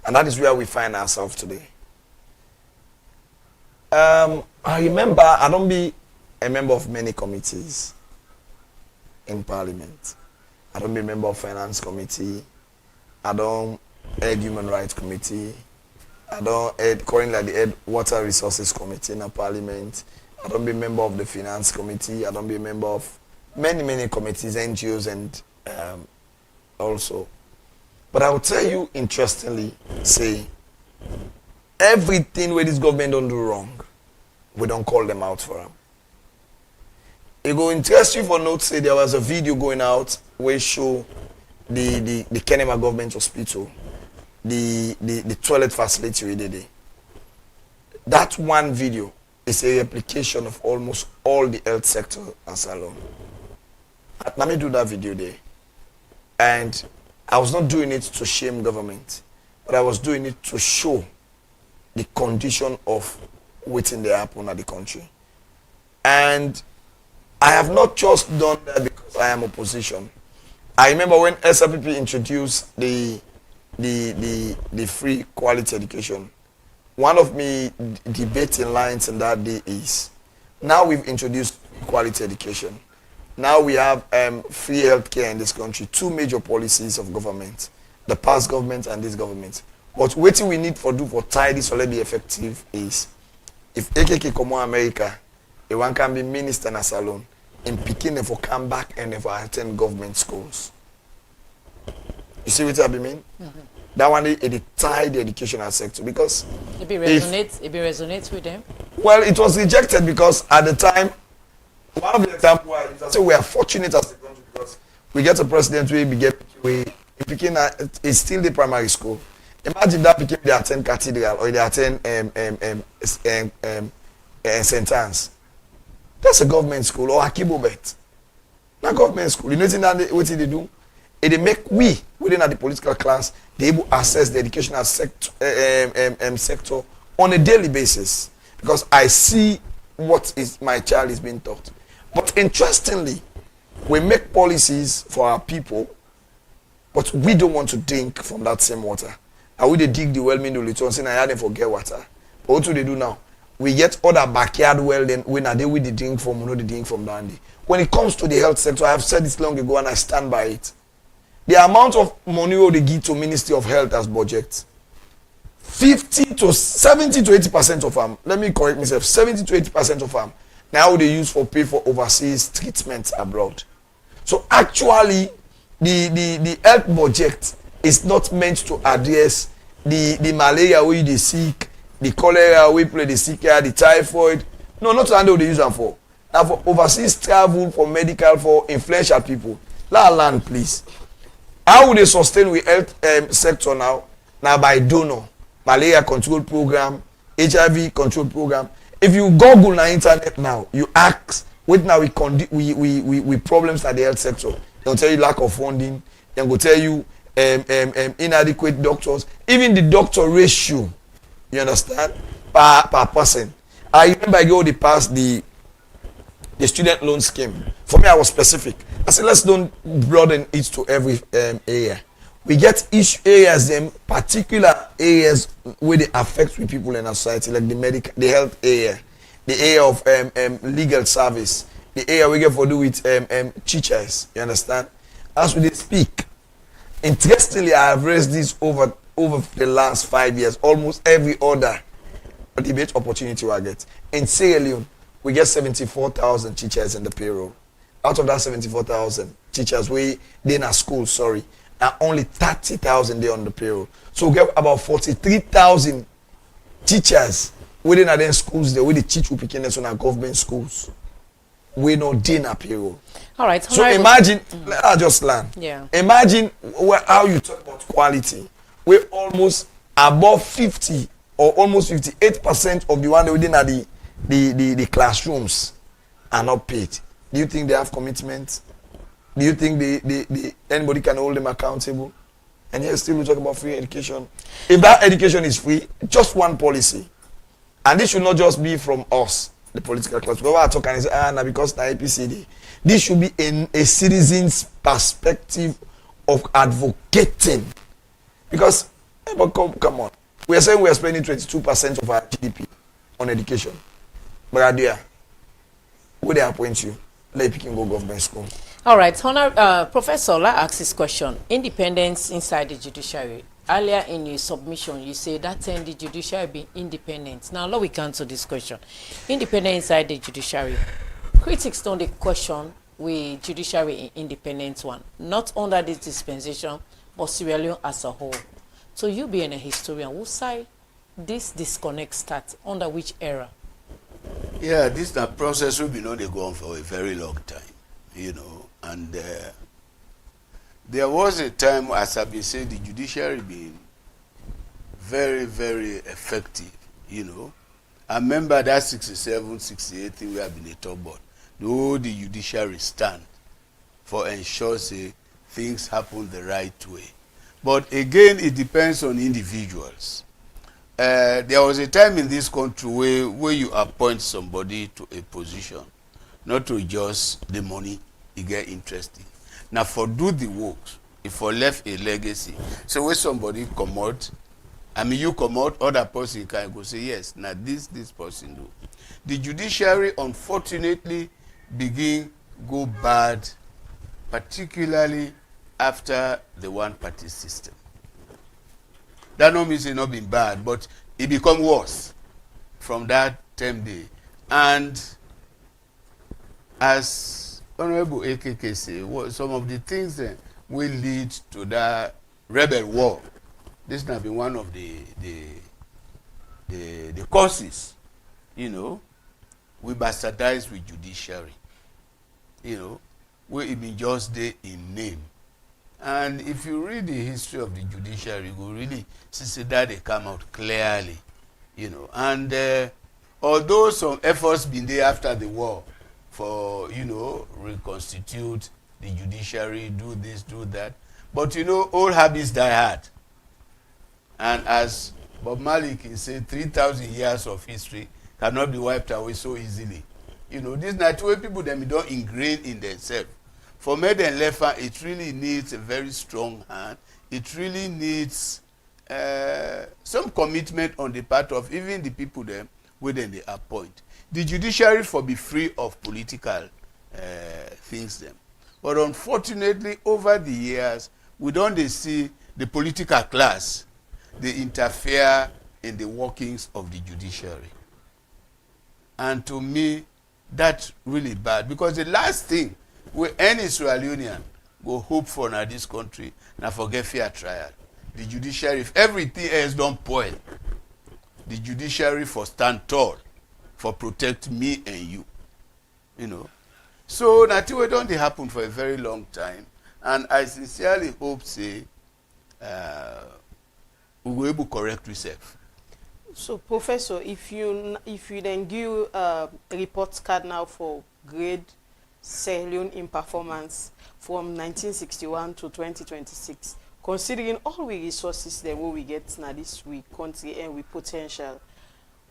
And that is where we find ourselves today. I remember, I don't be a member of many committees in Parliament. I don't be a member of Finance Committee. I don't head Human Rights Committee. I don't head, currently the head Water Resources Committee in the Parliament. I don't be a member of the Finance Committee. I don't be a member of many committees, NGOs, and also. But I will tell you, interestingly, say, everything where this government don't do wrong, we don't call them out for them. It will interest you for note, say there was a video going out where show the Kenema government hospital, the toilet facility we did there. That one video is a replication of almost all the health sector and salon. Let me do that video there. And I was not doing it to shame government, but I was doing it to show the condition of waiting they happen at the country. And I have not just done that because I am opposition. I remember when SRPP introduced the free quality education. One of me debating lines in that day is, now we've introduced quality education. Now we have free healthcare in this country. Two major policies of government, the past government and this government. But what we need for do for tie this will be effective is, if AKK come America, one can be minister in a salon, in picking for come back and for attend government schools. You see what I mean? Mm-hmm. That one it tie the educational sector because it resonates with them. Well, it was rejected because at the time, one of the examples is I say we are fortunate as a country because we get a president we picking it's still the primary school. Imagine that became they attend cathedral or they attend St. Anne's. That's a government school or Akibobet. Not government school. You know what they do? They make we within the political class they able to access the educational sector on a daily basis because I see what is my child is being taught. But interestingly, we make policies for our people, but we don't want to drink from that same water. And we they dig the well, mean the return, saying I had them forget water. But what do they do now? We get other backyard well, then when are they with the drink from, the drink from Dandy. When it comes to the health sector, I have said this long ago and I stand by it. The amount of money they give to Ministry of Health as budget, 70 to 80% of them, let me correct myself, 70 to 80% of them, now they use for pay for overseas treatments abroad. So actually, the health budget is not meant to address the malaria where they sick, the cholera where play the sick, the typhoid. No, not to handle they use them for. Now for overseas travel, for medical, for influential people. Land, please. How will they sustain with health sector now? Now by donor, malaria control program, HIV control program. If you Google on the internet now, you ask, what now we problems at the health sector. They'll tell you lack of funding. They will tell you inadequate doctors. Even the doctor ratio, you understand, per person. I remember I go the past the student loan scheme. For me, I was specific. I said, let's don't broaden it to every area. We get each areas, particular areas where they affect with people in our society, like the health area, the area of legal service, the area we get for do with teachers. You understand? As we speak, interestingly, I have raised this over the last 5 years. Almost every other debate opportunity I get in Sierra Leone, we get 74,000 teachers in the payroll. Out of that 74,000 teachers, they in a school, sorry. And only 30,000 there on the payroll. So we get about 43,000 teachers within our schools there, where they teach who picking on our government schools. We not dinner payroll. All right. So imagine, let's just land. Yeah. Imagine how you talk about quality. We're almost above 50 or almost 58% of the one within the classrooms are not paid. Do you think they have commitment? Do you think anybody can hold them accountable? And yet still we talk about free education. If that education is free, just one policy. And this should not just be from us, the political class. Because I talk and say, now because the APCD. This should be in a citizen's perspective of advocating. Because, but come on. We are saying we are spending 22% of our GDP on education. But idea, who they appoint you? Let people go government school. All right, Professor, let's ask this question. Independence inside the judiciary. Earlier in your submission, you say that the judiciary be independent. Now, let we come to this question. Independent inside the judiciary. Critics don't question with judiciary independent one, not under this dispensation, but Sierra Leone as a whole. So you being a historian, who side this disconnect starts under which era? Yeah, this is a process we've been on they go on for a very long time, and there was a time, as I've been saying, the judiciary being very, very effective, I remember that 67, 68 thing we have been a top board. The judiciary stand for ensure say things happen the right way. But again, it depends on individuals. There was a time in this country where you appoint somebody to a position, not to just the money you get interested. Now for do the works, if for left a legacy. So when somebody come out, I mean you come out, other person can go say, yes, now this person do. The judiciary unfortunately begin go bad, particularly after the one-party system. That no means it not been bad, but it become worse from that term day. And as Honorable AKK say, some of the things will lead to that rebel war. This has been one of the causes. You know, we bastardize with judiciary. You know, we it been just there in name. And if you read the history of the judiciary, you will really see that they come out clearly, you know. And although some efforts been there after the war for, you know, reconstitute the judiciary, do this, do that, but you know, old habits die hard. And as Bob Marley can say, 3,000 years of history cannot be wiped away so easily. You know, this is not way people them don't ingrain in themselves. For made and lefa, it really needs a very strong hand. It really needs some commitment on the part of even the people them within they appoint. The judiciary for be free of political things them. But unfortunately, over the years, we don't see the political class, they interfere in the workings of the judiciary. And to me, that's really bad, because the last thing we any Israel Union go hope for in this country now forget fair trial. The judiciary, if everything else don't spoil, the judiciary for stand tall, for protect me and you. You know. So that way don't they happen for a very long time. And I sincerely hope say we will able to correct ourselves. So Professor, if you then give a report card now for grade Sierra in performance from 1961 to 2026, considering all we resources that we get now this week country and with potential,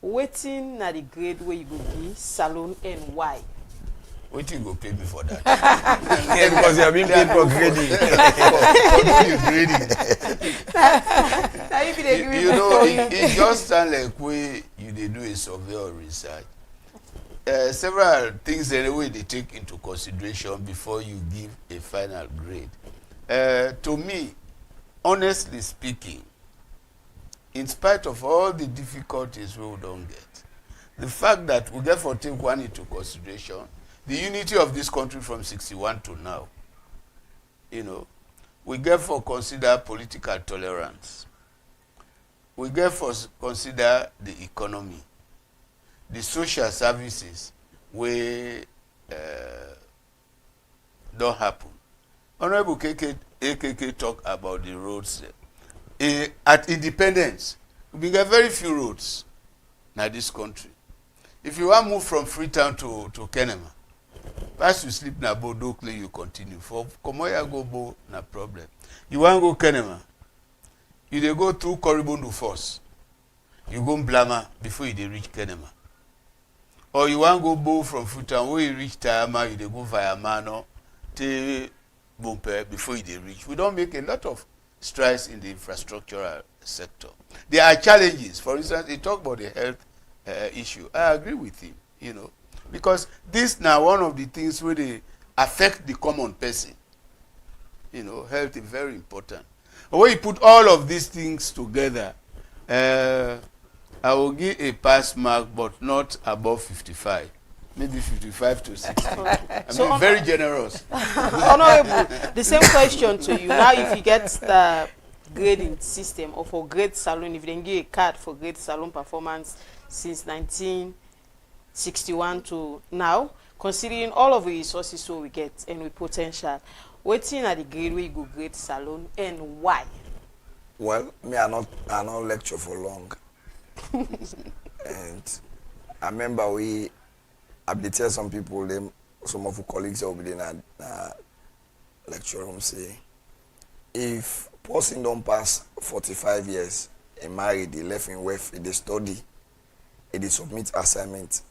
waiting na the grade where you go be salon and why? What you go pay me for that? Yeah, because you have been paid for grading. You know, it just sounds like we you they do a survey or research. Several things anyway they take into consideration before you give a final grade. To me, honestly speaking, in spite of all the difficulties we don't get, the fact that we therefore take one into consideration, the unity of this country from 61 to now, you know, we therefore consider political tolerance. We therefore consider the economy, the social services where don't happen. Honorable AKK talk about the roads. At independence, we get very few roads in this country. If you want to move from Freetown to Kenema, as you sleep na Bodokle, you continue. For Komoya go Bo, na problem. You want to go Kenema, you dey go through Koribundu first. You go Blama before you dey reach Kenema. Or you want to go Bo from Freetown, when you reach Tayama, you dey go via Mano to Bumpe before you dey reach. We don't make a lot of strides in the infrastructural sector. There are challenges. For instance, he talked about the health issue. I agree with him, you know, because this now one of the things where they affect the common person. You know, health is very important. But when you put all of these things together, I will give a pass mark, but not above 55. Maybe 55 to 60. I'm very generous. Honorable, the same question to you. Now, if you get the grading system or for grade salon, if they give a card for grade salon performance since 1961 to now, considering all of the resources so we get and with potential, waiting at the grade where you go grade salon and why? Well, me I not lecture for long. And I remember we updated some people, some of our colleagues over there lecturer say, if person don't pass 45 years, he married, he left in wife, he study, he submit assignment.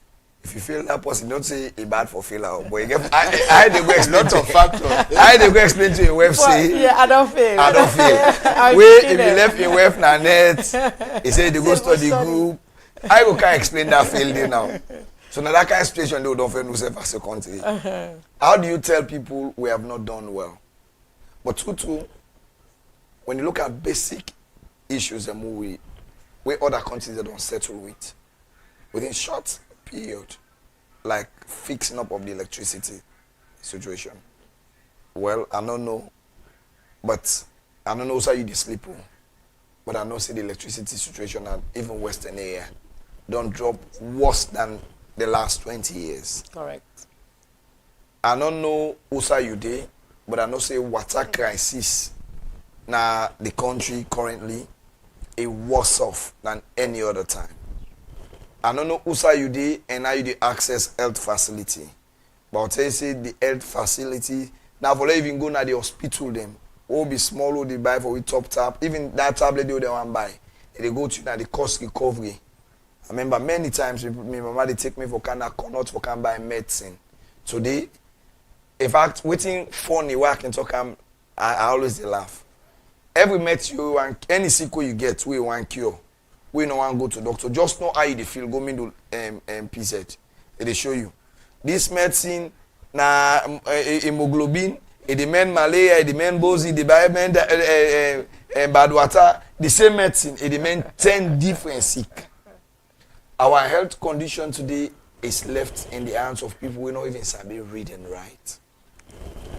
If you feel that person, don't say he bad for failure, but you get, I dey go explain to factors. I dey go explain to your wife say, yeah, I don't fail. I don't fail. Wait, if you left your wife na net, he say they go study group. I go can't explain that failure now. So now that kind of situation they don't fail themselves as a country. How do you tell people we have not done well? But two, when you look at basic issues and where other countries they don't settle with, within short period, like fixing up of the electricity situation. Well, I don't know, but I don't know how you sleep, but I know see the electricity situation and even Western area don't drop worse than the last 20 years. Correct. I don't know how you dey, but I know say water crisis now the country currently is worse off than any other time. I don't know how you dey and how you dey access health facility. But I'll tell you say the health facility now for even go to the hospital them. All be small or they buy for we top tap. Even that tablet they want buy. They go to now the cost recovery. I remember many times my mama they take me for kind of cannot for can buy medicine. Today, in fact, waiting funny where I can talk I always dey laugh. Every medicine you want, any sick you get, we want cure. We no want go to doctor. Just know how you dey feel. Go me to PZ. They show you. This medicine na hemoglobin. It demand malaria. It demand bozy. It demand bad water. The same medicine. It demand 10 different sick. Our health condition today is left in the hands of people who don't even sabi read and write.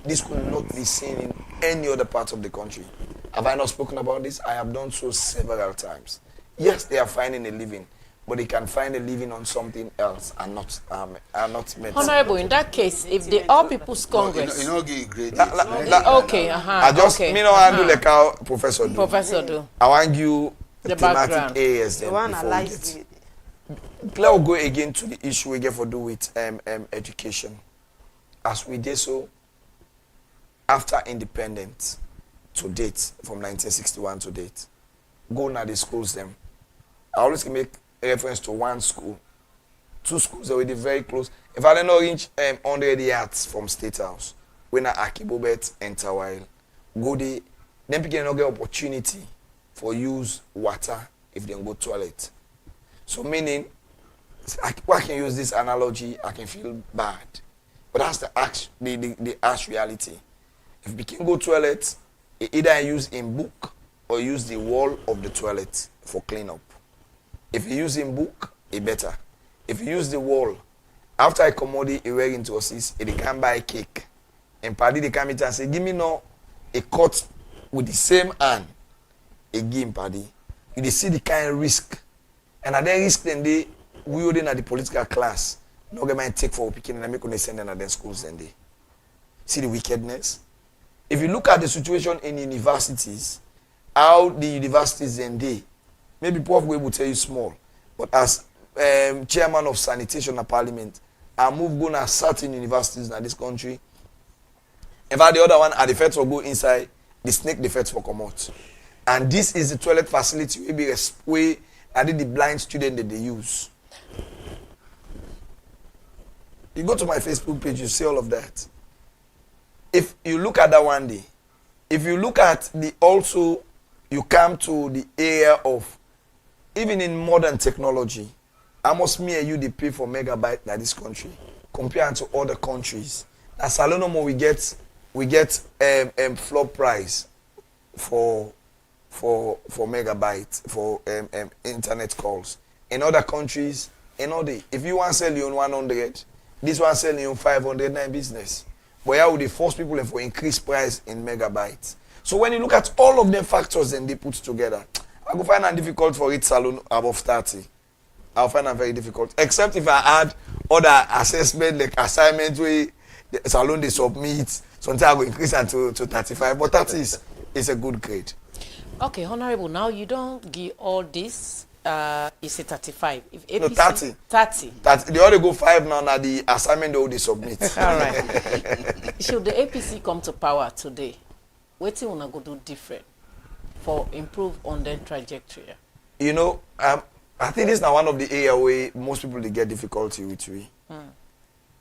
This could not be seen in any other part of the country. Have I not spoken about this? I have done so several times. Yes, they are finding a living, but they can find a living on something else and not medicine. Honorable, in that case, if the All People's Congress... You know, get great. Okay, I just, me know I do like how Professor do. Professor do. I want you The thematic background. areas The then one before we analyze get. it. Let's go again to the issue we get for do with education. As we did so, after independence to date, from 1961 to date, go now the schools them. I always make reference to one school. Two schools already very close. If I don't reach 100 yards from State House, when I Akibobet and Tawil, go there, then people can get opportunity for use water if they go toilet. So meaning, I can use this analogy, I can feel bad. But that's the harsh reality. If we can go toilet, either use in book or use the wall of the toilet for cleanup. If you use in book, it better. If you use the wall, after I commodity, you wear into assist, they can buy a cake. And party they come in and say, give me now a cut with the same hand. A game party. You see the kind of risk. And at that risk, then they wielding at the political class. No get my take for picking and make on send them at their schools then they. See the wickedness. If you look at the situation in universities, how the universities then they, maybe Prof will tell you small, but as chairman of sanitation and parliament, I move going to certain universities in this country. In fact, the other one are the first will go inside, the snake the first will come out. And this is the toilet facility where I did the blind student that they use. You go to my Facebook page, you see all of that. If you look at that one day, if you look at the also, you come to the area of, even in modern technology, how much me and you they pay for megabyte in this country compared to other countries. Now, Salonomo we get floor price for megabyte for internet calls. In other countries, if you want to sell you on 100, this one selling you on 509 business. But how would they force people for increased price in megabytes? So when you look at all of them factors and they put together, I go find it difficult for it salon above 30. I'll find it very difficult. Except if I add other assessment like assignment where the salon they submit, sometimes I go increase it to 35. But that is a good grade. Okay, Honorable, now you don't give all this is it 35? If No, 30. 30. They only go 5 now. Now the assignment they will submit. All right. Should the APC come to power today, what you wanna go do different for improve on their trajectory? You know, I think this is now one of the area where most people they get difficulty with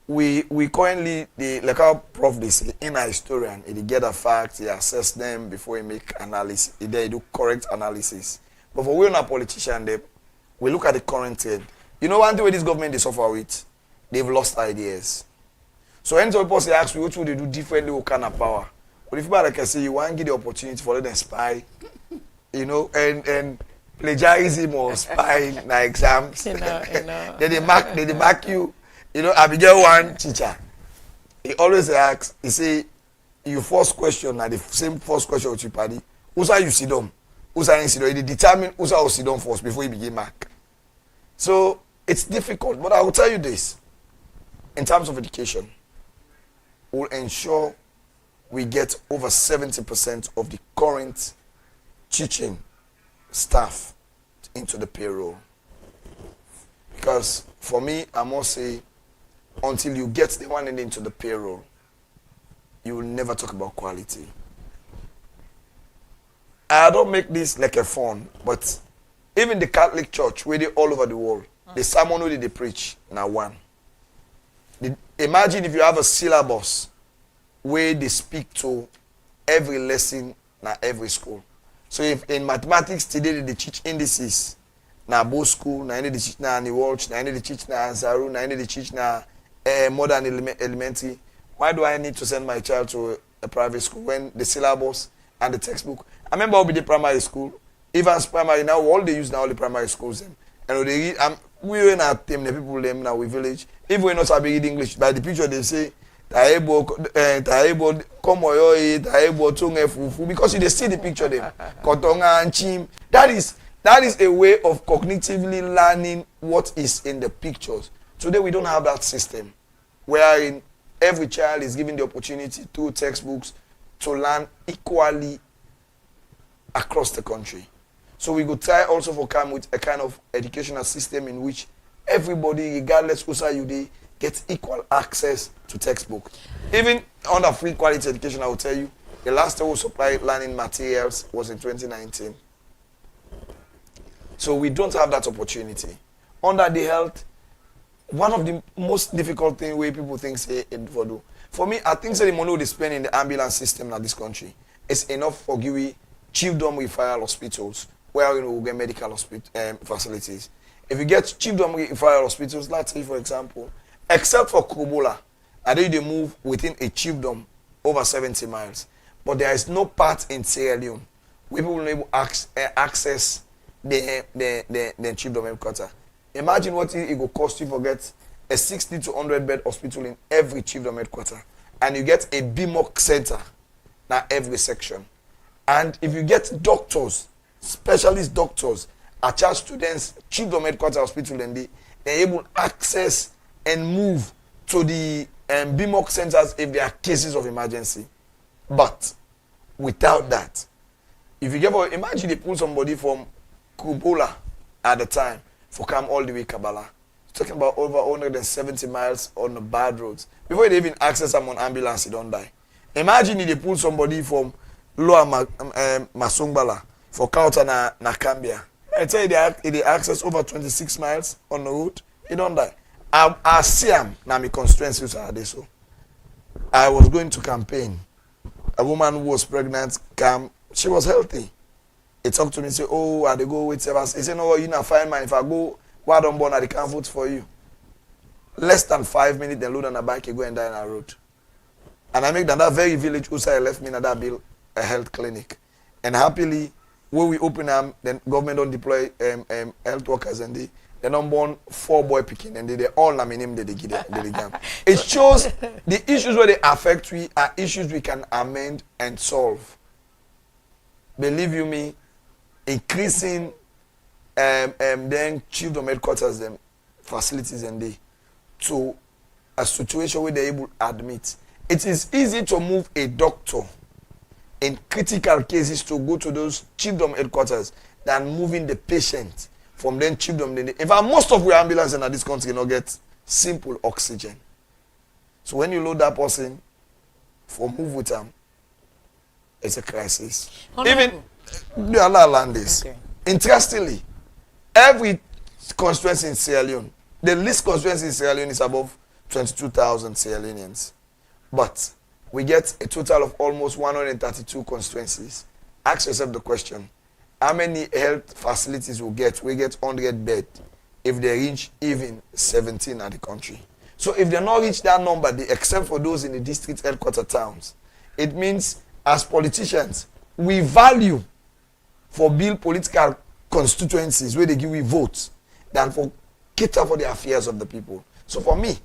we currently like our prof they say in a historian he get the facts, he assess them before he make analysis, he do correct analysis. But for we on a politician, we look at the current trend. You know one thing where this government they suffer with, they've lost ideas. So anytime people say ask me what would they do differently, what kind of power? But if like I say you want to give the opportunity for them spy, you know, and plagiarism or spy in exams. You know. then they mark you. You know, I began one teacher. He always asks, he say, you first question, and the same first question with you party, who's you sit down? Who's you sit down? He determine who's you sit down first before he begin mark. So it's difficult, but I will tell you this. In terms of education, we'll ensure we get over 70% of the current teaching staff into the payroll. Because for me, I must say, until you get the one into the payroll, you will never talk about quality. I don't make this like a fun, but even the Catholic Church, where they all over the world, the sermon where they preach, now one. Imagine if you have a syllabus where they speak to every lesson na every school. So if in mathematics today they teach indices, na both school, na they teach na Niwalch, na they teach na Ansaru, na they teach na modern elementary. Why do I need to send my child to a private school when the syllabus and the textbook? I remember I'll be the primary school, Evans primary now, all they use now all the primary schools them. And they read, we were not them, the people them now we village. If we not sabi read English, by the picture they say Taebo komoyo Taebo tunge fufu because you they see the picture them. Kotonga and chim. That is a way of cognitively learning what is in the pictures. Today we don't have that system wherein every child is given the opportunity through textbooks to learn equally across the country. So we could try also for come with a kind of educational system in which everybody, regardless who say you they, gets equal access to textbook. Even under free quality education, I will tell you, the last time we supplied learning materials was in 2019. So we don't have that opportunity. Under the health, one of the most difficult things where people think say for me, I think say the money they spend in the ambulance system in this country is enough for giving chiefdom referral hospitals where we get medical facilities. If you get chiefdom referral hospitals, let's say for example, except for Kubola, and then they move within a chiefdom over 70 miles, but there is no part in Sierra Leone where people will able access the chiefdom headquarters. Imagine what it will cost you to get a 60 to 100 bed hospital in every chiefdom headquarters, and you get a BMOC center now every section. And if you get doctors, specialist doctors, attached to them, chiefdom headquarters hospital, then they're able to access and move to the BMOC centers if there are cases of emergency. But without that, if you imagine they pull somebody from Kubola at the time for come all the way Kabbalah. Talking about over 170 miles on the bad roads. Before they even access someone ambulance, he don't die. Imagine if they pull somebody from Lower Masungbala for Kauta na Cambia. I tell you they access over 26 miles on the road, he don't die. I see him now my constituencies are there so. I was going to campaign. A woman who was pregnant came, she was healthy. He talked to me, say, oh, I they go with service. He said, no, you not fine man. If I go, why don't born, I can't vote for you. Less than 5 minutes, they load on the bike, you go and die on the road. And I make that very village who say left me in that bill a health clinic. And happily, when we open them, then government don't deploy health workers and they don't born 4 boy picking and they all name they give them. It shows the issues where they affect we are issues we can amend and solve. Believe you me, increasing then chiefdom headquarters them facilities and they to a situation where they're able to admit. It is easy to move a doctor in critical cases to go to those chiefdom headquarters than moving the patient From then chiefdom, then in fact, most of our ambulances in this country not get simple oxygen. So when you load that person for move with them, it's a crisis. Honorable. Even the other land is. Okay. Interestingly, every constituency in Sierra Leone, the least constituency in Sierra Leone is above 22,000 Sierra Leoneans. But we get a total of almost 132 constituencies. Ask yourself the question, how many health facilities we get 100 beds if they reach even 17 at the country? So if they not reach that number, except for those in the district headquarter towns, it means as politicians, we value for build political constituencies where they give we votes than for cater for the affairs of the people. So for me,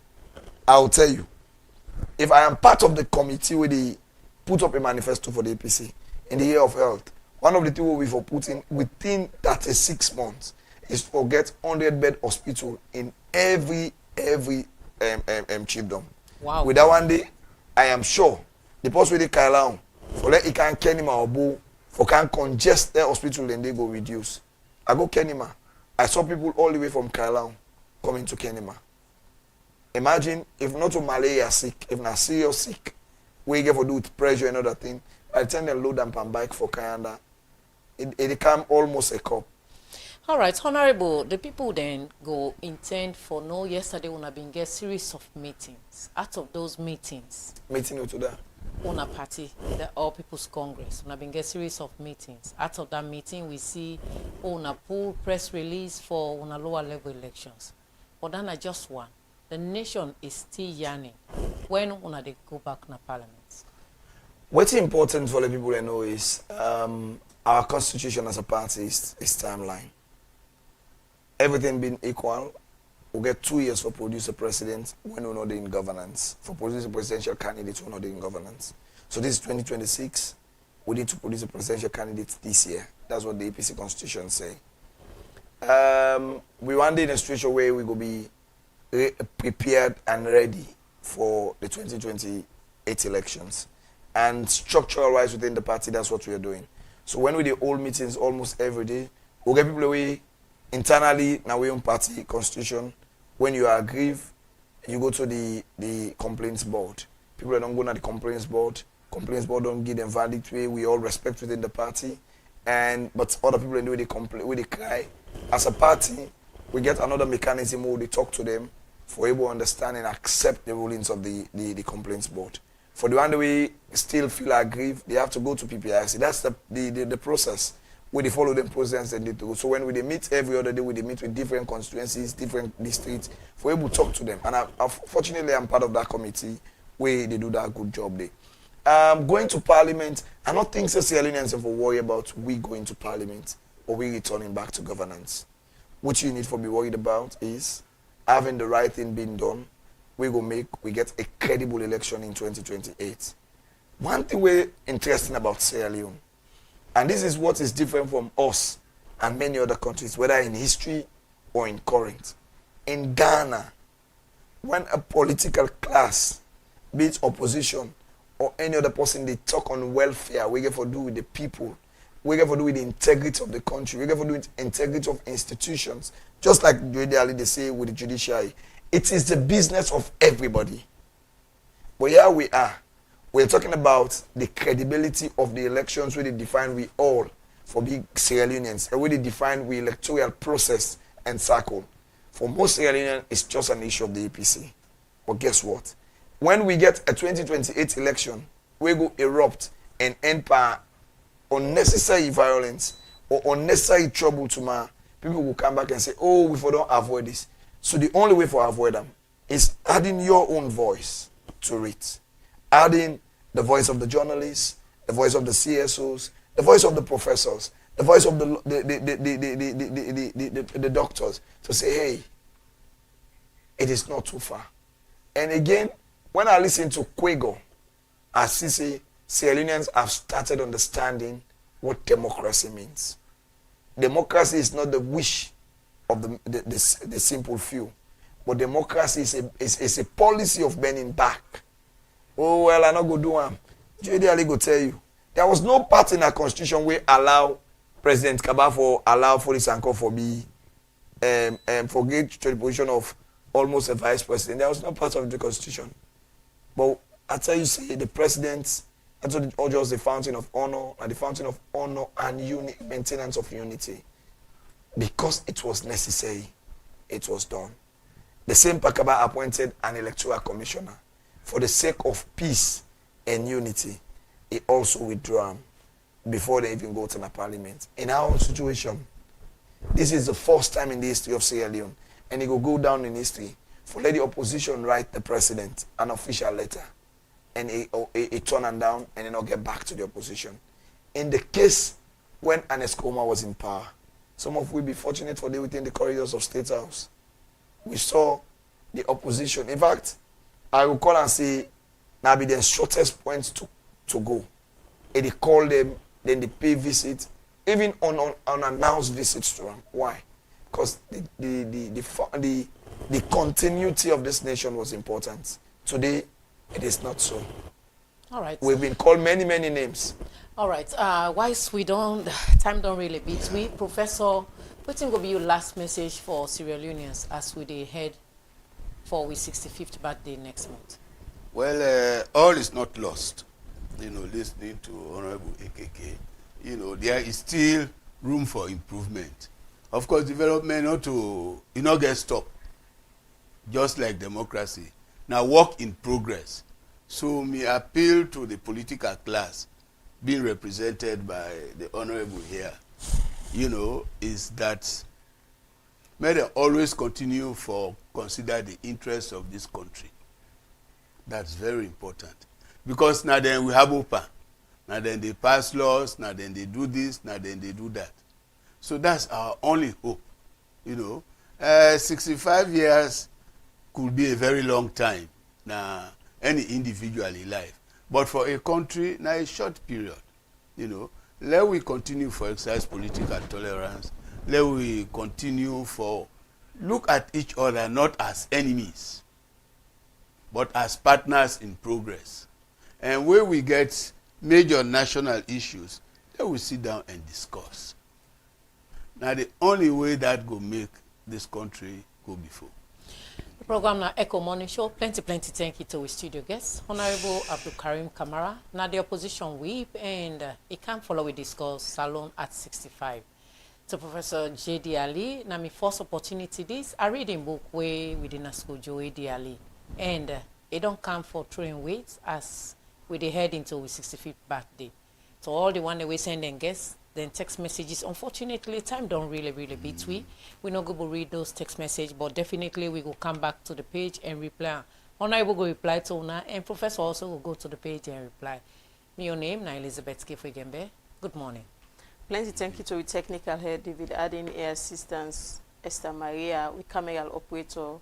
I will tell you, if I am part of the committee where they put up a manifesto for the APC in the year of health, one of the things we for putting within 36 months is to get 100-bed hospital in every chiefdom. Wow. With that one day, I am sure the post with the Kailaon, for let it can Kenima or Bo, for can congest the hospital and they go reduce. I go Kenima. I saw people all the way from Kailaon coming to Kenima. Imagine if not to malaria sick, if not serious sick, we get for do with pressure and other thing. By the time they load them on bike for Kayanda, it become almost a cup. All right, Honorable, the people then go intend for no yesterday when I been get series of meetings. Out of those meetings, Meeting you to that. on a party, the All People's Congress, when I been get series of meetings. Out of that meeting, we see on a pool press release for on a lower level elections. But then I just one. The nation is still yearning when they go back to Parliament. What's important for the people to know is our constitution as a party is timeline. Everything being equal, we'll get 2 years for produce a president when we're not in governance. For produce a presidential candidate, we're not in governance. So this is 2026. We need to produce a presidential candidate this year. That's what the APC constitution say. We want in a situation where we will be prepared and ready for the 2028 elections. And structural-wise within the party, that's what we are doing. So when we do all meetings almost every day, we'll get people away internally, now we own party constitution. When you are aggrieved, you go to the complaints board. People that don't go to the complaints board don't give them verdict way. We all respect within the party. But other people do they complain, where they cry. As a party, we get another mechanism where they talk to them for able to understand and accept the rulings of the complaints board. For the one that we still feel aggrieved, they have to go to PPIC. That's the process. We follow the process they need to go. So when we meet every other day, we meet with different constituencies, different districts, for able to talk to them. And fortunately, I'm part of that committee where they do that good job there. Going to Parliament, I don't think Sierra Leoneans have to worry about we going to Parliament or we returning back to governance. What you need to be worried about is having the right thing being done. We get a credible election in 2028. One thing we're interesting about Sierra Leone, and this is what is different from us and many other countries, whether in history or in current. In Ghana, when a political class, be it opposition or any other person, they talk on welfare, we get to do with the people, we get to do with the integrity of the country, we get to do with integrity of institutions, just like they say with the judiciary. It is the business of everybody. But here we are. We're talking about the credibility of the elections where they define we all for big Sierra Leoneans, and where they define we electoral process and cycle. For most Sierra Leoneans, it's just an issue of the APC. But guess what? When we get a 2028 election, we go erupt and end by unnecessary violence or unnecessary trouble tomorrow, people will come back and say, oh, we don't avoid this. So the only way for avoid them is adding your own voice to it. Adding the voice of the journalists, the voice of the CSOs, the voice of the professors, the voice of the doctors to say, hey, it is not too far. And again, when I listen to Quego, I see Sierra Leoneans have started understanding what democracy means. Democracy is not the wish of the simple few, but democracy is a policy of bending back. Oh, well, I not go do one. JD go tell you. There was no part in our constitution where allow President Kabafo allow Folis Sanko for be for get to the position of almost a vice president. That was not part of the constitution. But after you say the president, that's all just the fountain of honor and maintenance of unity. Because it was necessary, it was done. The same Pakaba appointed an electoral commissioner for the sake of peace and unity. He also withdrew before they even go to the parliament. In our own situation, this is the first time in the history of Sierra Leone, and it will go down in history for let the opposition write the president an official letter, and he turn them down and then not get back to the opposition. In the case when Ecko was in power, some of we be fortunate for them within the corridors of State House. We saw the opposition. In fact, I will call and say, now be the shortest points to go. And they call them, then they pay visits, even on unannounced visits to them. Why? Because the continuity of this nation was important. Today, it is not so. All right. We've been called many, many names. All right. Whilst time don't really beat me, Professor, what will be your last message for Sierra Leoneans as we head for our 65th birthday next month? Well, all is not lost. Listening to Honorable Ecko, there is still room for improvement. Of course, development not get stopped, just like democracy. Now, work in progress. So, me appeal to the political class being represented by the Honorable here, is that may they always continue for consider the interests of this country. That's very important. Because now then we have OPA. Now then they pass laws, now then they do this, now then they do that. So that's our only hope, 65 years could be a very long time, now any individual in life. But for a country, now a short period, let we continue for exercise political tolerance. Let we continue for look at each other not as enemies, but as partners in progress. And where we get major national issues, let we sit down and discuss. Now the only way that will make this country go before. The program now Ecko Morning Show. Plenty thank you to our studio guests. Honorable Abdul Karim Kamara, now the opposition whip, and he can't follow we discuss Salon at 65. To Professor J.D. Ali, now my first opportunity this, I read in book way within a school J.D. Ali, and it don't come for throwing weights as we head into our 65th birthday. So all the one that we send and guests, then text messages. Unfortunately, time don't really beat we. We're not going to read those text messages, but definitely we will come back to the page and reply. Honorable will reply to Una, and Professor also will go to the page and reply. Your name, now Elizabeth Kefwegembe. Good morning. Plenty thank you to the technical head, David Adding, air assistants, Esther Maria, with camera operator,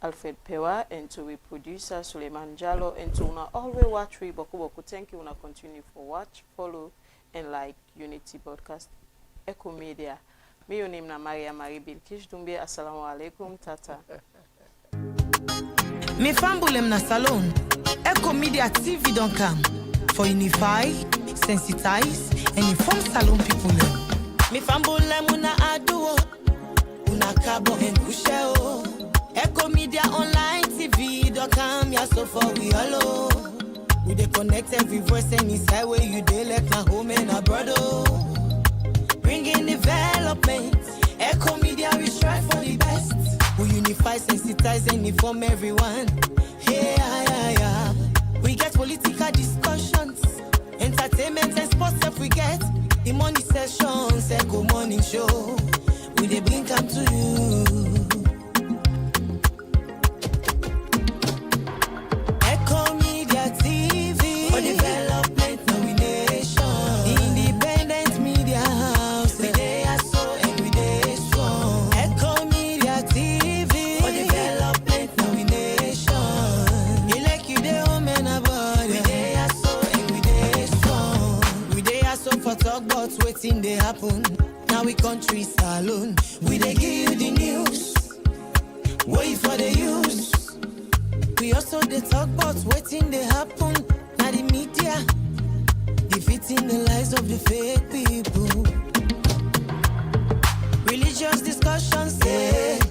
Alfred Pewa, and to the producer, Suleiman Jallo, and to Una always watch we Boku. Thank you, Una continue for watch, follow, and like Unity Broadcast, Ecko Media. Me your name na Maria Maribil Kishdumbe. Assalamu alaikum, tata. Me fambulem na salon. Ecko Media TV don't come for unify, sensitize, and inform salon people. Me fambulem una aduo, una cabo and kusheo. Ecko Media online TV don't come ya so far we hello. We dey connect every voice any side where you dey like na home and a brother. Bringing development. Ecko Media, we strive for the best. We unify, sensitize, and inform everyone. Yeah. We get political discussions, entertainment and sports if we get. The money sessions, Ecko Morning Show. We dey bring come to you. Ecko Media TV for development nomination. Independent media house. We dey so and we dey strong. Ecko Media TV for development nomination. You like you dey home and abroad. We dey so and we dey strong. We dey so for talk about wetin dey happen. Now we country salon. We dey give you the news. Wait for the use. We also they talk about waiting they happen. Now the media defeating the lies of the fake people. Religion religious discussions, yeah.